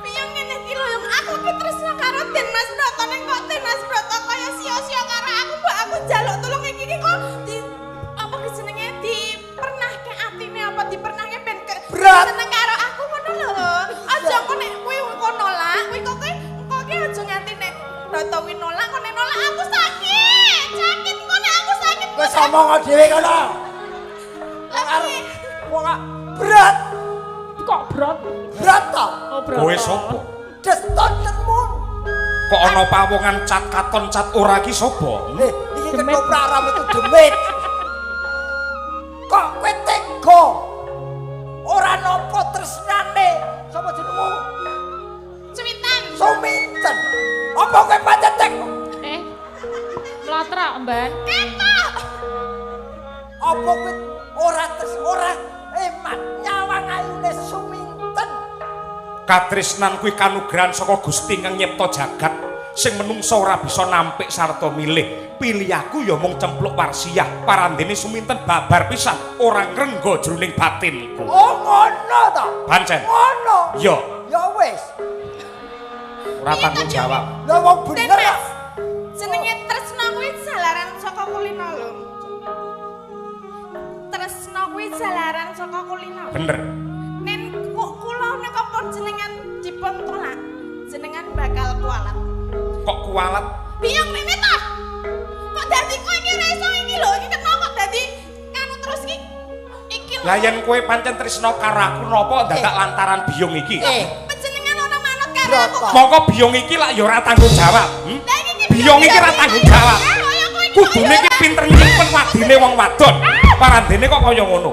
biyang ngene iki lho aku ki tresna karo Den Mas Broto ning kok Den Mas Broto kaya sia-sia karo aku mbok aku njaluk tulung iki kok di apa ki jenenge dipernahke atine apa dipernahke ben Berat. seneng karo aku ngono lho aja kok nek kowe kok nolak kowe kok ki aja nganti nek Broto wi nolak kok nek nolak aku sakit kok nek aku sakit Wis omong dhewe kono. lagi Wong berat. kok berat Berat to? oh berat kowe sapa Deston tenmun. kok ana pawongan cat katon cat ora ki sapa Iki ketoprak ra metu demit. Kok kowe tega? Ora napa tresnane. Sapa jenengmu? cuwitan Suminten. Apa kowe pancen tega? Mlatra mban Apa kowe ora eman nyawang ayune Suminten? katresnan kuwi kanugrahan saka Gusti kang nyipta jagat sing menungsa ora bisa nampik sarta milih pilih aku ya mung cempluk warsiah parandene Suminten babar pisan ora ngrengga jroning batinku Oh ngono to? pancen Ngono. ya Ya wis. ora tanggung jawab Lah wong Den bener. Mas jenenge tresna kuwi jalaran saka kulino lho tresna kuwi jalaran saka kulino bener nen kula nek apa jenengan dipun tolak jenengan bakal kualat kok kualat biyang rene ta kok dadi kowe iki ra iso iki lho iki kenapa kok dadi nganu terus iki lho lah yen kowe pancen tresna karo aku napa dadak lantaran biyong iki panjenengan ora manut karo aku kok mongko biyong iki lak ya ora tanggung jawab Lah iki biyong iki ora tanggung jawab kudune iki pinter nyimpen wadine wong wadon parandene kok kaya ngono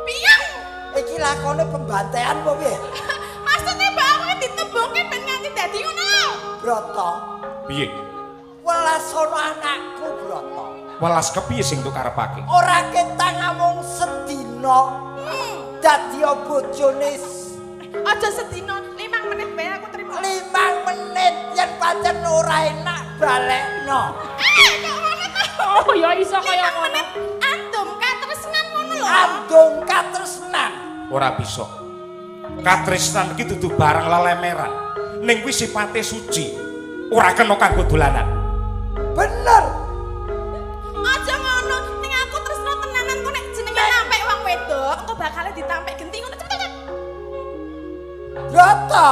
biyang Iki lakone pembantaian apa piye? maksudnya mbak aku ditembungke ben nganti dadi ngono lho Broto. piye Welas sono anakku, Broto. welas kepiye sing tuh karepake Ora ketang namung sedina dadi bojone aja sedina 5 menit bae aku terima 5 menit yen pancen ora enak balekno. kok ngono ta oh ya iso kaya 5 ngono menit antum katresnan ngono lho Andung katresnan. ora bisa katresnan iki dudu barang lelemeran ning kuwi sifate suci ora kena kanggo dolanan Bener. aja ngono ning aku tresno tenanan kok nek jenenge nampik wong wedok engko bakal ditampik genti ngono cepet Broto.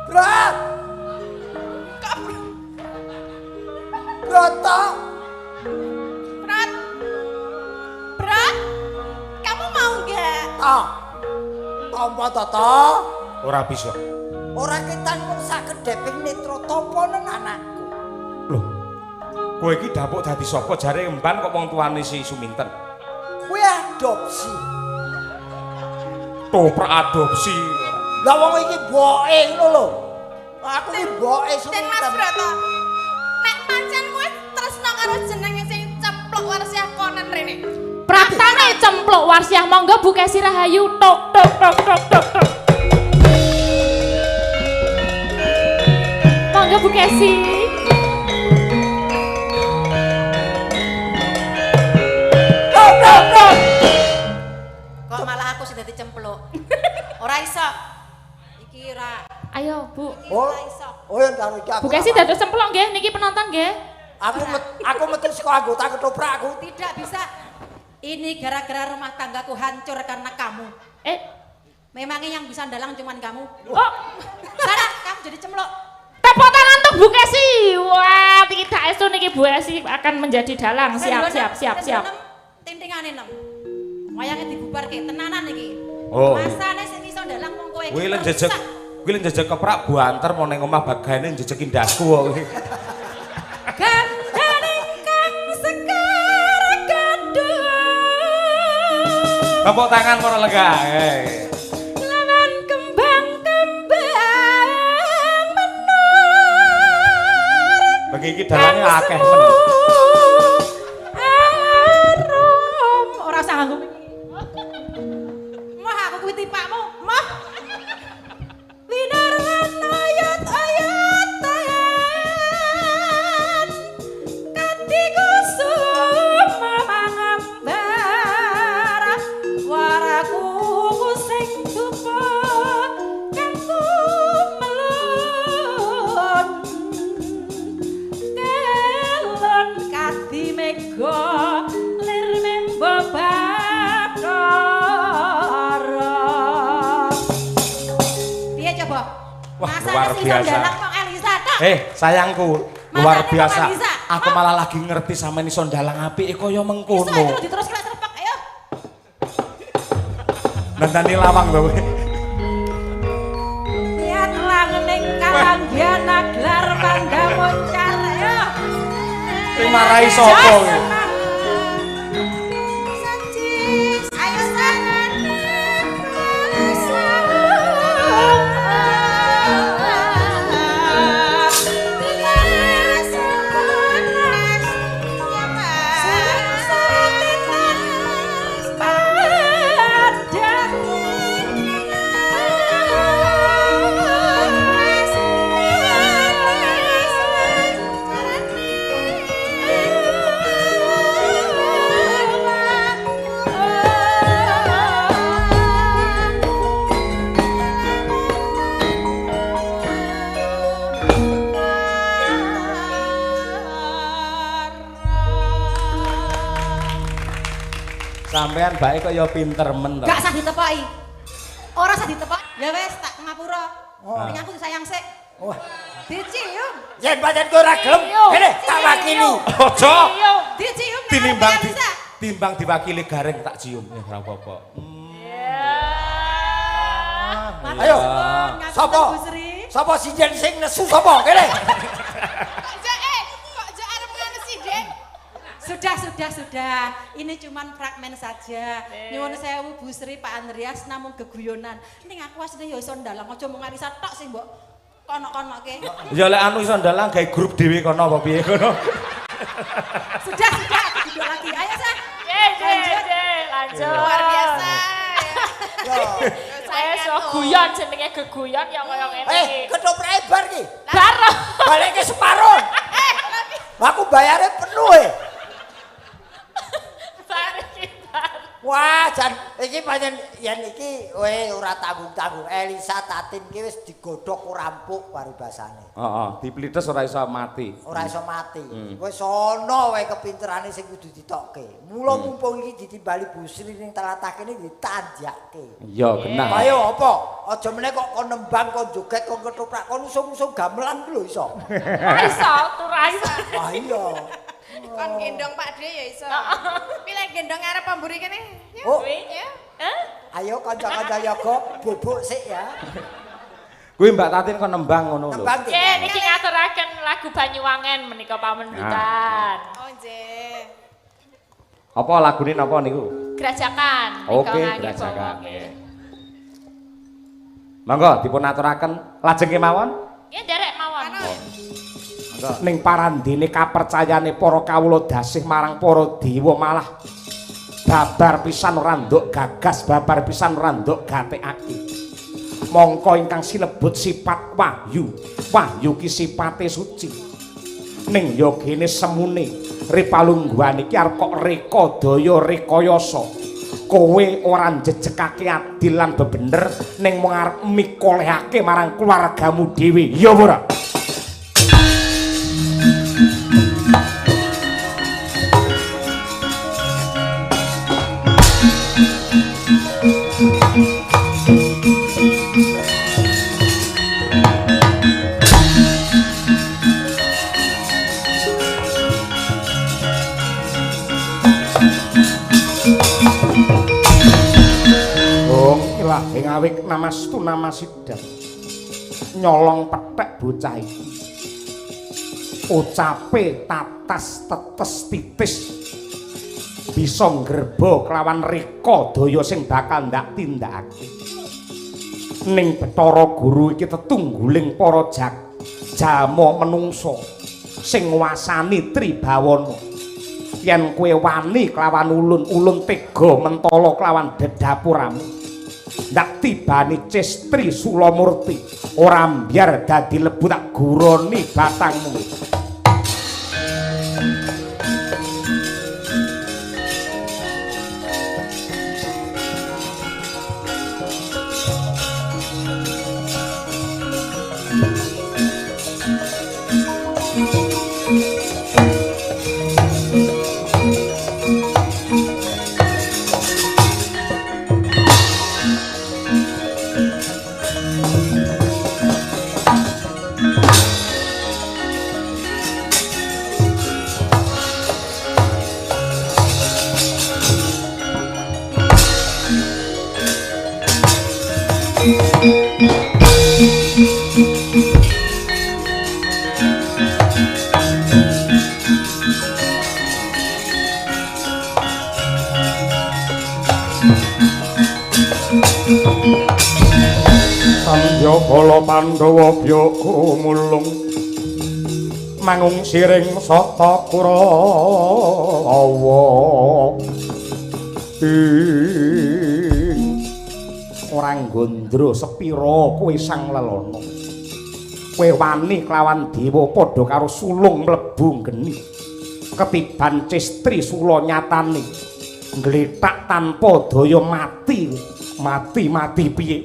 Brat. Broto. Berat berat kamu mau enggak Ah. Tampa to? ora bisa Ora ketang mung sakedheping netra toponen anakku. lho kowe iki dapuk dadi sapa jare emban kok wong tuane si Suminten Kuwi adopsi. toprak adopsi Lah wong iki boke ngono lho. Aku iki boke Den Mas Suminten. Broto nek pancen kowe tresno karo jenenge sing ceplok warsiah konen rene praktane cempluk warsiah monggo Bu Kesi Rahayu tok tok tok tok tok tok monggo Bu Kesi Tok tok tok. Kok malah aku sing dadi cempluk. Ora iso. Iki ora. ayo Bu Oh. Oh yen karo iki aku. Bu Kesi dados cempluk nggih niki penonton nggih Aku metu saka anggota ketoprakku. Tidak bisa. Ini gara-gara rumah tanggaku hancur karena kamu. Memangnya yang bisa dalang cuman kamu. oh Sana, kamu aku jadi cemplok. Tepuk tangan untuk Bu Kesi. Wah, tidak estu niki Bu Kesi akan menjadi dalang. Siap. Tintingane 6. Wayange dibubarke tenanan iki. Oh. Masane sing iso ndalang mung kowe. Kuwi len jejeg. Kuwi len jejeg keprak buanter mau ning omah bagane jejekin dasku kok. Gandaning kang sekar kedua. Tepuk tangan para lega. Lawan kembang-kembang menor. Bagi iki dalane akeh men. Arum ora usah nganggo iki. Moh aku kuwi tipakmu, moh. Winar lan ayat-ayat tayan. Kati kusum mangambar. Waraku sing dupa kanggo melon. Kelon kati mega lir membo Bathara. Piye coba? Wah, Masane luar sing biasa. dalang kok Elisa tok. Sayangku, luar Masane biasa. kok bisa? Aku malah lagi ngerti sama ini sondalang apike kaya Iso mengkono. itu diterus kena serpak ayo. Nandani lawang to kowe. Lihat langening kakanggian naglar panda moncar ayo. Sing marahi sapa kowe? Sanjis, ayo sangan. Sampean bae kaya pinter men to. Gak usah ditepoki. Ora usah ditepok. Ya wis tak ngapura. Ning aku disayang sik. Wah, Dicium. yen pancen kowe ora gelem, ngene tak wakili. Aja. Dicium. Tinimbang timbang diwakili garing tak cium ya ora apa-apa. Ayo. Sapa? Sapa sinjen sing nesu sapa? Kene. Sudah. Ini cuman fragmen saja. Nyuwun sewu Bu Sri, Pak Andreas namung geguyonan. Ning aku asline ya iso ndalang aja mung Arisa tok sing mbok konok-konokke. Ya lek anu iso ndalang gawe grup dhewe kono apa piye kono. Sudah, aku duduk lagi. Ayo, Sa. Lanjut. Luar biasa. Saya so guyon jenenge geguyon ya kaya ngene iki. Ketoprak bar ki. Bareng. Balik ke separuh. Aku bayarnya penuh Wah, jan iki pancen yen iki kowe ora tanggung-tanggung. Elisa Tatin ki wis digodhog rampuk paribasane. Heeh, diplites ora iso mati. Ora iso mati. Wis ana wae kepinterane sing kudu ditokke. Mula mumpung iki ditimbali Bu Sri ning tlatah kene ditanjakke. Iya, genah. Ayo apa? Aja meneh kok kon nembang kon joget kon ketoprak kon usung-usung gamelan ku lho iso. Ora iso, ora iso. Wah iya. Kon gendong Pak Dre ya iso. Pilih gendong arep pamburi kene. Ya. Oh. Ya. Ayo kanca-kanca yoga bubuk sik ya. Kuwi Mbak Tatin kon nembang ngono lho. Nembang ki. Niki ngaturaken lagu Banyuwangen menika pamendhutan. Oh nggih. Apa lagune napa niku? Gerajakan. Oke, gerajakan. Monggo dipun aturaken lajeng kemawon. Ya derek mawon. Ning parandene kapercayane para kawula dasih marang para dewa malah babar pisan ora nduk gagas, babar pisan ora nduk gatekake. Mongko ingkang sinebut sifat wahyu. Wahyu ki sipate suci. Ning yogene semune ripalungguhan iki arep kok reka daya rekayasa. Kowe ora njejekake adil lan bebener ning mung arep mikolehake marang keluargamu dhewe. Ya ora? Wong ilah ing awik namastu namasidhan. Nyolong pethek bocah iki. Ucape tatas tetes titis bisa ngreba kelawan reka daya sing bakal ndak tindakake. Ning Bathara Guru iki tetungguling para jama menungsa sing nguasani Tribawana. Yen kowe wani kelawan ulun tega mentala kelawan dedapuramu, ndak tibani Cestri Sulamurti ora mbiar dadi lebu tak guroni batangmu. Sandya bala Pandhawa byaga mulung mangung siring sata Kurawa. Ora nggondro sepira kowe Sang Lelana. Kowe wani kelawan dewa padha karo sulung mlebu geni. Ketiban Cestri Sula nyatane nglethak tanpa daya mati. Mati piye?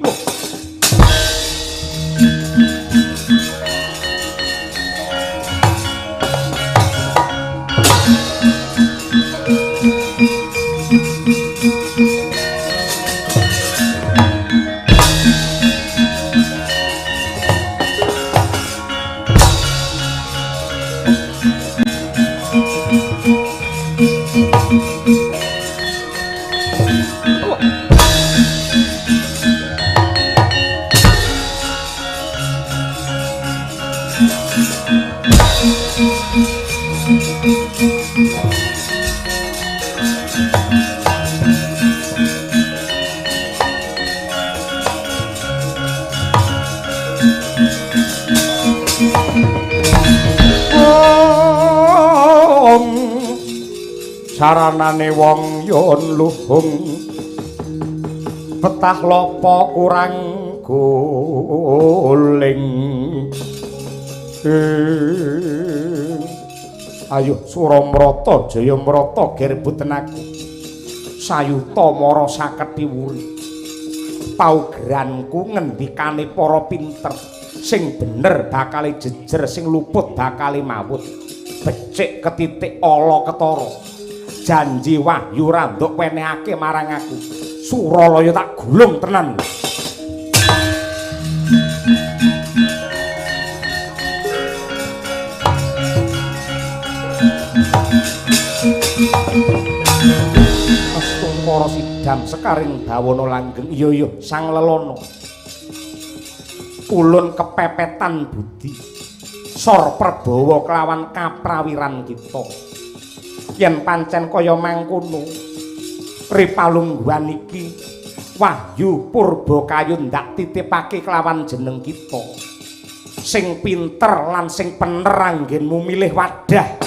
Saranane wong yen luhung petah lopo kurang guling. Ayo Suramrata Jayamrata gerbuten aku sayuta mara saketi wuri. Paugeranku ngendikane para pinter sing bener bakale jejer sing luput bakale mawut. Becik ketitik ala ketara. Janji wahyu randuk wenehake marang aku. Suralaya tak gulung tenan. Astung para sidam sekaring bawana langgeng. Iya Sang Lelana. Ulun kepepetan budi. Sor Prabawa kelawan kaprawiran kita. Yen pancen kaya mangkono ripalungguhan iki wahyu purba kayu ndak titipake kelawan jeneng kita sing pinter lan sing pener anggenmu milih wadah.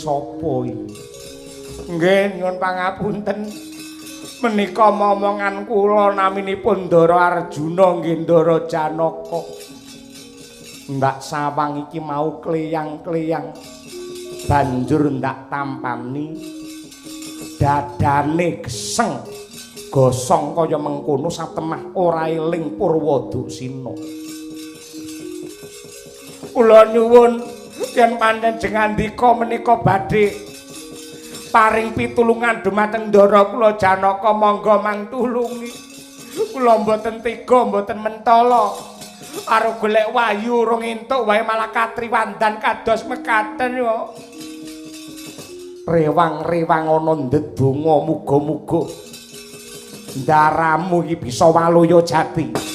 sapa iki? Nggih nyuwun pangapunten. Menika momongan kula naminipun Ndara Arjuna nggih Ndara Janaka. Ndak sawang iki mau kleyang-kleyang. Banjur ndak tampani dadane geseng gosong kaya mengkono satemah ora eling Purwadaksina. Kula nyuwun yen panjenengan ndika menika badhe paring pitulungan dumateng Ndara kula Janaka monggo mangtulungi. Kula mboten tega mboten mentala karo golek wayu urung entuk wae malah katriwandan kados mekaten yo. Rewang-rewang ana ndedonga muga-muga ndaramu iki bisa walaya jati.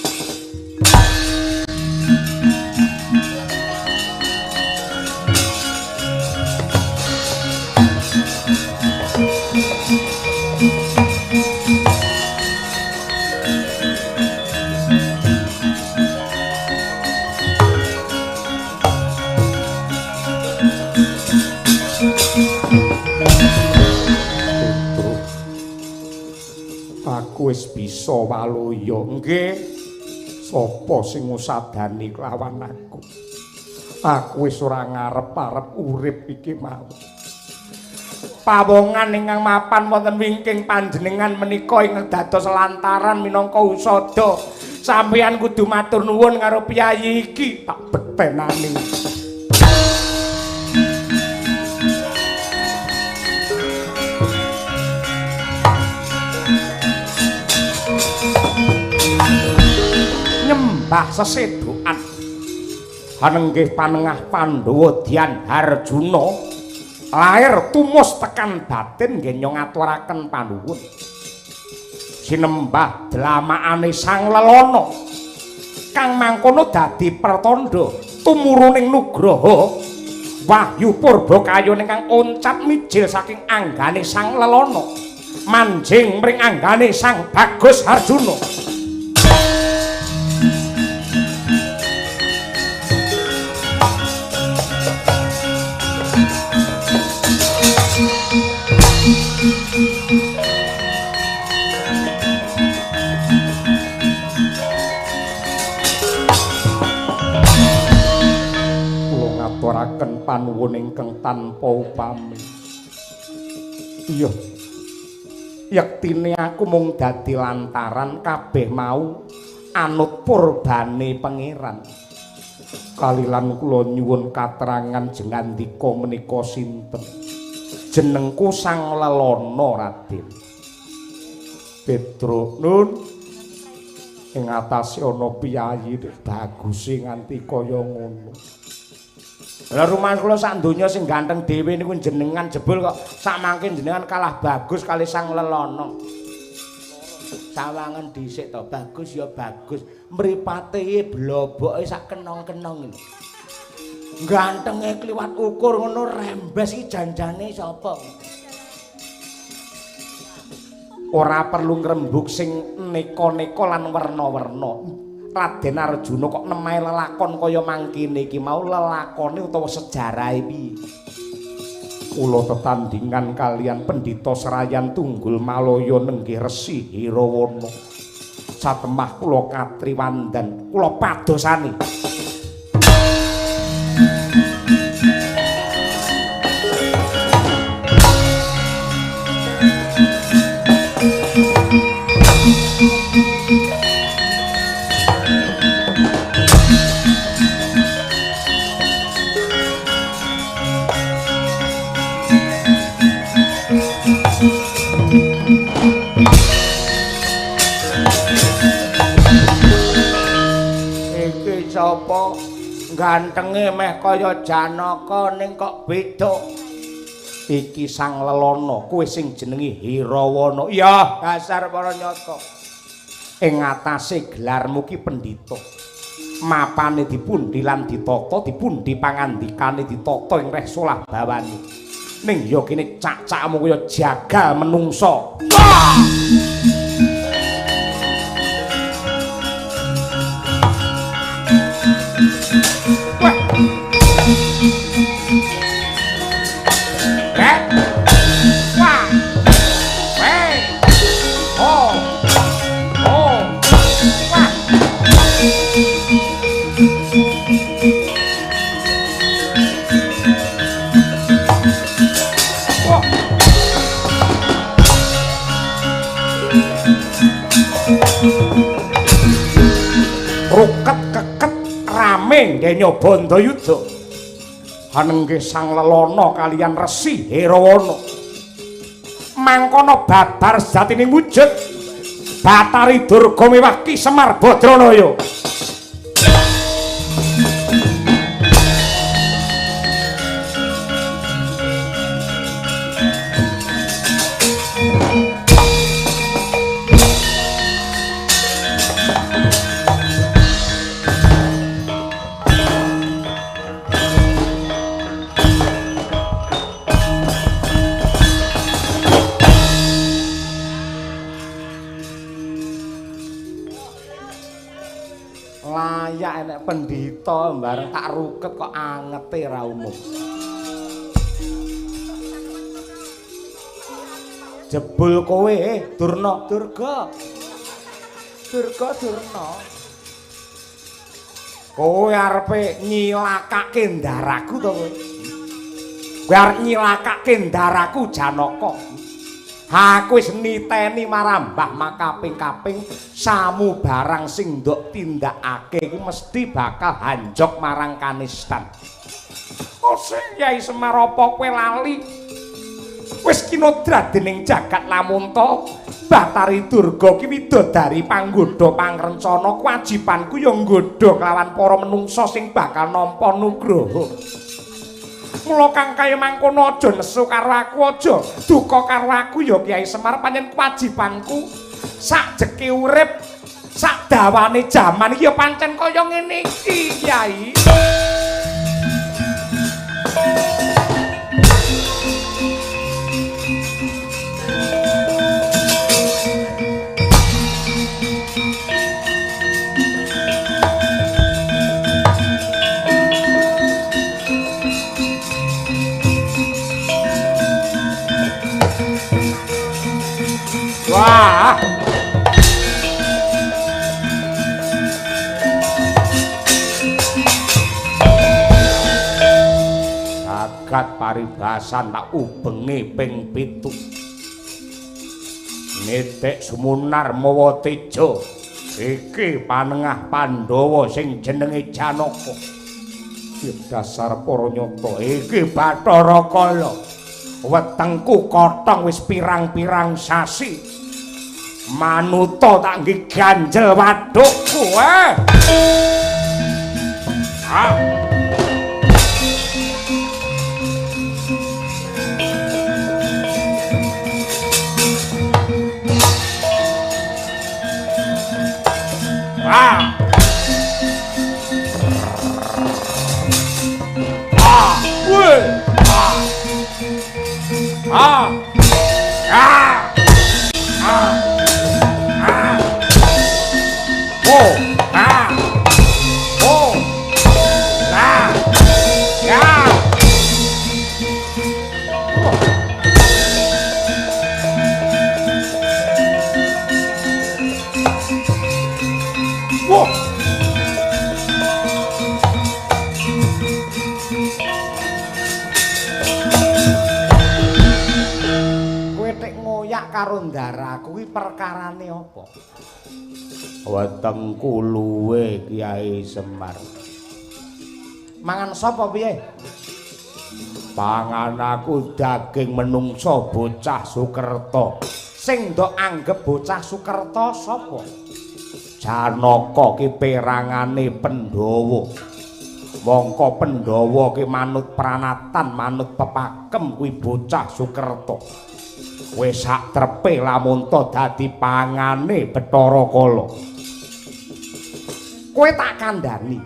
Aku wis bisa walaya. Nggih. Sapa sing ngusadani kelawan aku? Aku wis ora ngarep-arep urip iki mau. Pawongan ingkang mapan wonten wingking panjenengan menika ing dados lantaran minangka usada. Sampeyan kudu matur nuwun karo piyayi iki tak betenani. Nyembah sesedokan hanenggih panengah Pandhawa Dyan Harjuna lair tumus tekan batin nggih nyong aturaken panuwun sinembah dlamakane Sang Lelana kang mangkono dadi pertanda tumuruning nugraha wahyu purba kayun ingkang oncat mijil saking anggane Sang Lelana manjing mring anggane Sang Bagus Harjuna. Ngaturaken panuwun ingkang tanpa upami. Iya. Yektine aku mung dadi lantaran kabeh mau anut purbane pangeran. Kalilan kula nyuwun katerangan jengandika menika sinten? Jenengku Sang Lelana, Raden. Pedro nun ing atase ana piyayi bagus nganti kaya ngono. Lah rumah kula sak donya sing ganteng dhewe niku jenengan jebul kok sak mangke jenengan kalah bagus kali Sang Lelana. Sawangen dhisik to, bagus ya bagus. Mripate bloboke sak kenong-kenong iki. Gantenge kliwat ukur ngono rembes iki janjane sapa? Ora perlu ngrembug sing neka-neka lan werna-werna. Raden Arjuna kok nemahe lelakon kaya mangkene iki mau lelakone utawa sejarahe piye? Kula tetandingan kalian Pendhita Serayan Tunggul Malaya nenggih Resi Hirawana. Satemah kula katriwandan, kula padosani. Sapa gantenge meh kaya Janaka ning kok beda. Iki Sang Lelana, kowe sing jenenge Hirawana. Ya, dasar para nyata. Ing atase gelarmu ki pendhita. Mapane dipundi lan ditata, dipundi pangandikane ditata ing reh solah bawane. Ning ya kene cacakmu kaya jagal menungsa. rame nggih Bandayuda. Hanenggih Sang Lelana kaliyan Resi Herawana. Mangkono babar sejatining wujud Batari Durga miwah Ki Semar Badranaya. Enek pendhita bareng tak ruket kok angete ra umum. Jebul kowe Durna Durga. Durga Durna. Kowe arepe nyilakake ndaraku to kowe. Kowe arep nyilakake ndaraku Janaka. Aku wis niteni marambah makaping-kaping samu barang sing ndok tindakake iki mesti bakal hanjok marang kanistan. Kose Yai Semar apa kowe lali? Wis kinodra dening jagat lamunta, Batari Durga ki widodari panggodha pangrencana, kewajibanku ya nggodha kelawan para menungsa sing bakal nampa nugraha. Mula kang kaya mangkono aja nesu karo aku, aja duka karo aku ya Kyai Semar, pancen kewajibanku sak jeke urip sak dawane jaman iki ya pancen kaya ngene iki Kyai. Wah. Jagat paribasan tak ubengi ping 7. Nitik sumunar mawa teja. Iki panengah Pandhawa sing jenenge Janaka. Dasar para nyata iki Bathara Kala. Wetengku kotong wis pirang-pirang sasi. Manuta tak nggih ganjel wadukku karo ndaraku kuwi perkarane apa? Wetengku luwe Kyai Semar. Mangan sapa piye? Pangan aku daging menungsa bocah Sukerta. Sing ndok anggep bocah Sukerta sapa? Janaka ki perangane Pandhawa. Mongko Pandhawa ki manut pranatan, manut pepakem kuwi bocah Sukerta. Wis sak trepe lamun to dadi pangane Bathara Kala. Kowe tak kandhani.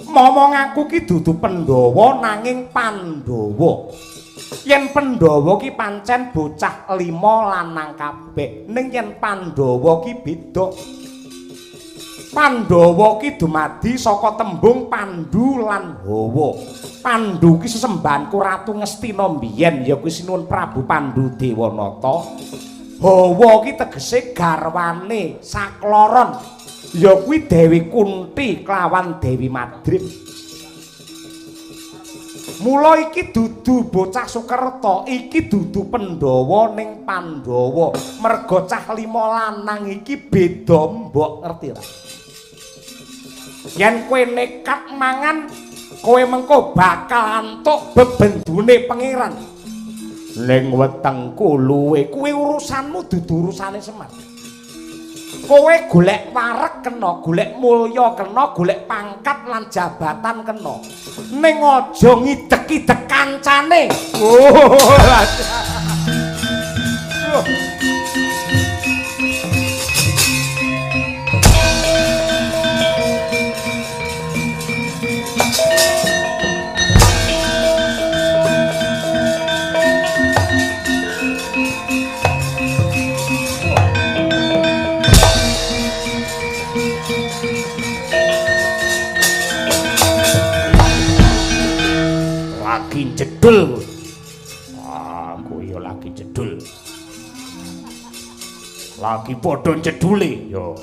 Momong aku ki dudu Pandhawa nanging Pandhawa. Yen Pandhawa ki pancen bocah 5 lanang kabeh, ning yen Pandhawa ki beda. Pandhawa ki dumadi saka tembung Pandu lan Hawa. Pandu ki sesembahanku Ratu Ngastina mbiyen ya kuwi sinuwun Prabu Pandu Dewanata. Hawa ki tegese garwane sakloron ya kuwi Dewi Kunti kelawan Dewi Madrid. Mula iki dudu bocah Sukerta, iki dudu Pandhawa ning Pandhawa. Merga cah 5 lanang iki beda mbok, ngerti ra? Yen kowe nekat mangan, kowe mengko bakal antuk bebendune pangeran. Ning wetengku luwe, kuwi urusanmu dudu urusane Semar. Kowe golek wareg kena, golek mulya kena, golek pangkat lan jabatan kena. Ning aja ngidek-idek kancane. Lagi jedul. Aku ya lagi jedul. Lagi padha jedule yo.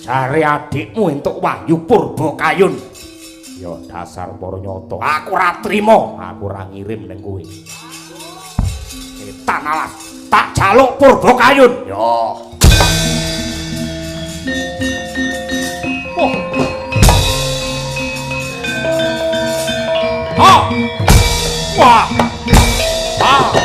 Jare adikmu entuk wahyu purba kayun. Yo dasar para nyata. Aku ora trima, aku ora ngirim ning kowe. Setan alas, tak jaluk purba kayun. Yo. Oh. Ah! Wah! Ah!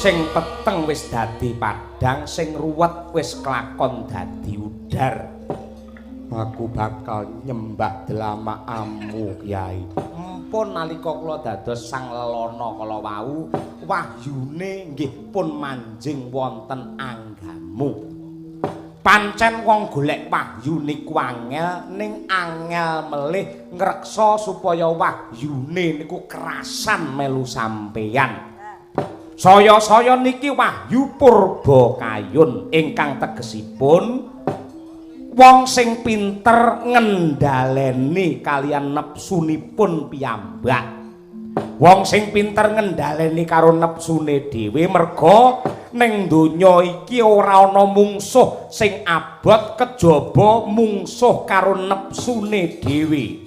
Sing peteng wis dadi padang, sing ruwet wis kelakon dadi udar. Aku bakal nyembah delamamu, Kyai. Empun nalika kula dados sang lelana kala wau, wahyune nggih pun manjing wonten anggamu. Pancen wong golek wahyu niku angel ning angel melih ngreksa supaya wahyune niku kerasan melu sampeyan. Saya-saya niki wahyu purba kayun ingkang tegesipun wong sing pinter ngendhaleni kalian nepsunipun piyambak. Wong sing pinter ngendhaleni karo nepsune dhewe merga ning donya iki ora ana mungsuh sing abot kejaba mungsuh karo nepsune dhewe.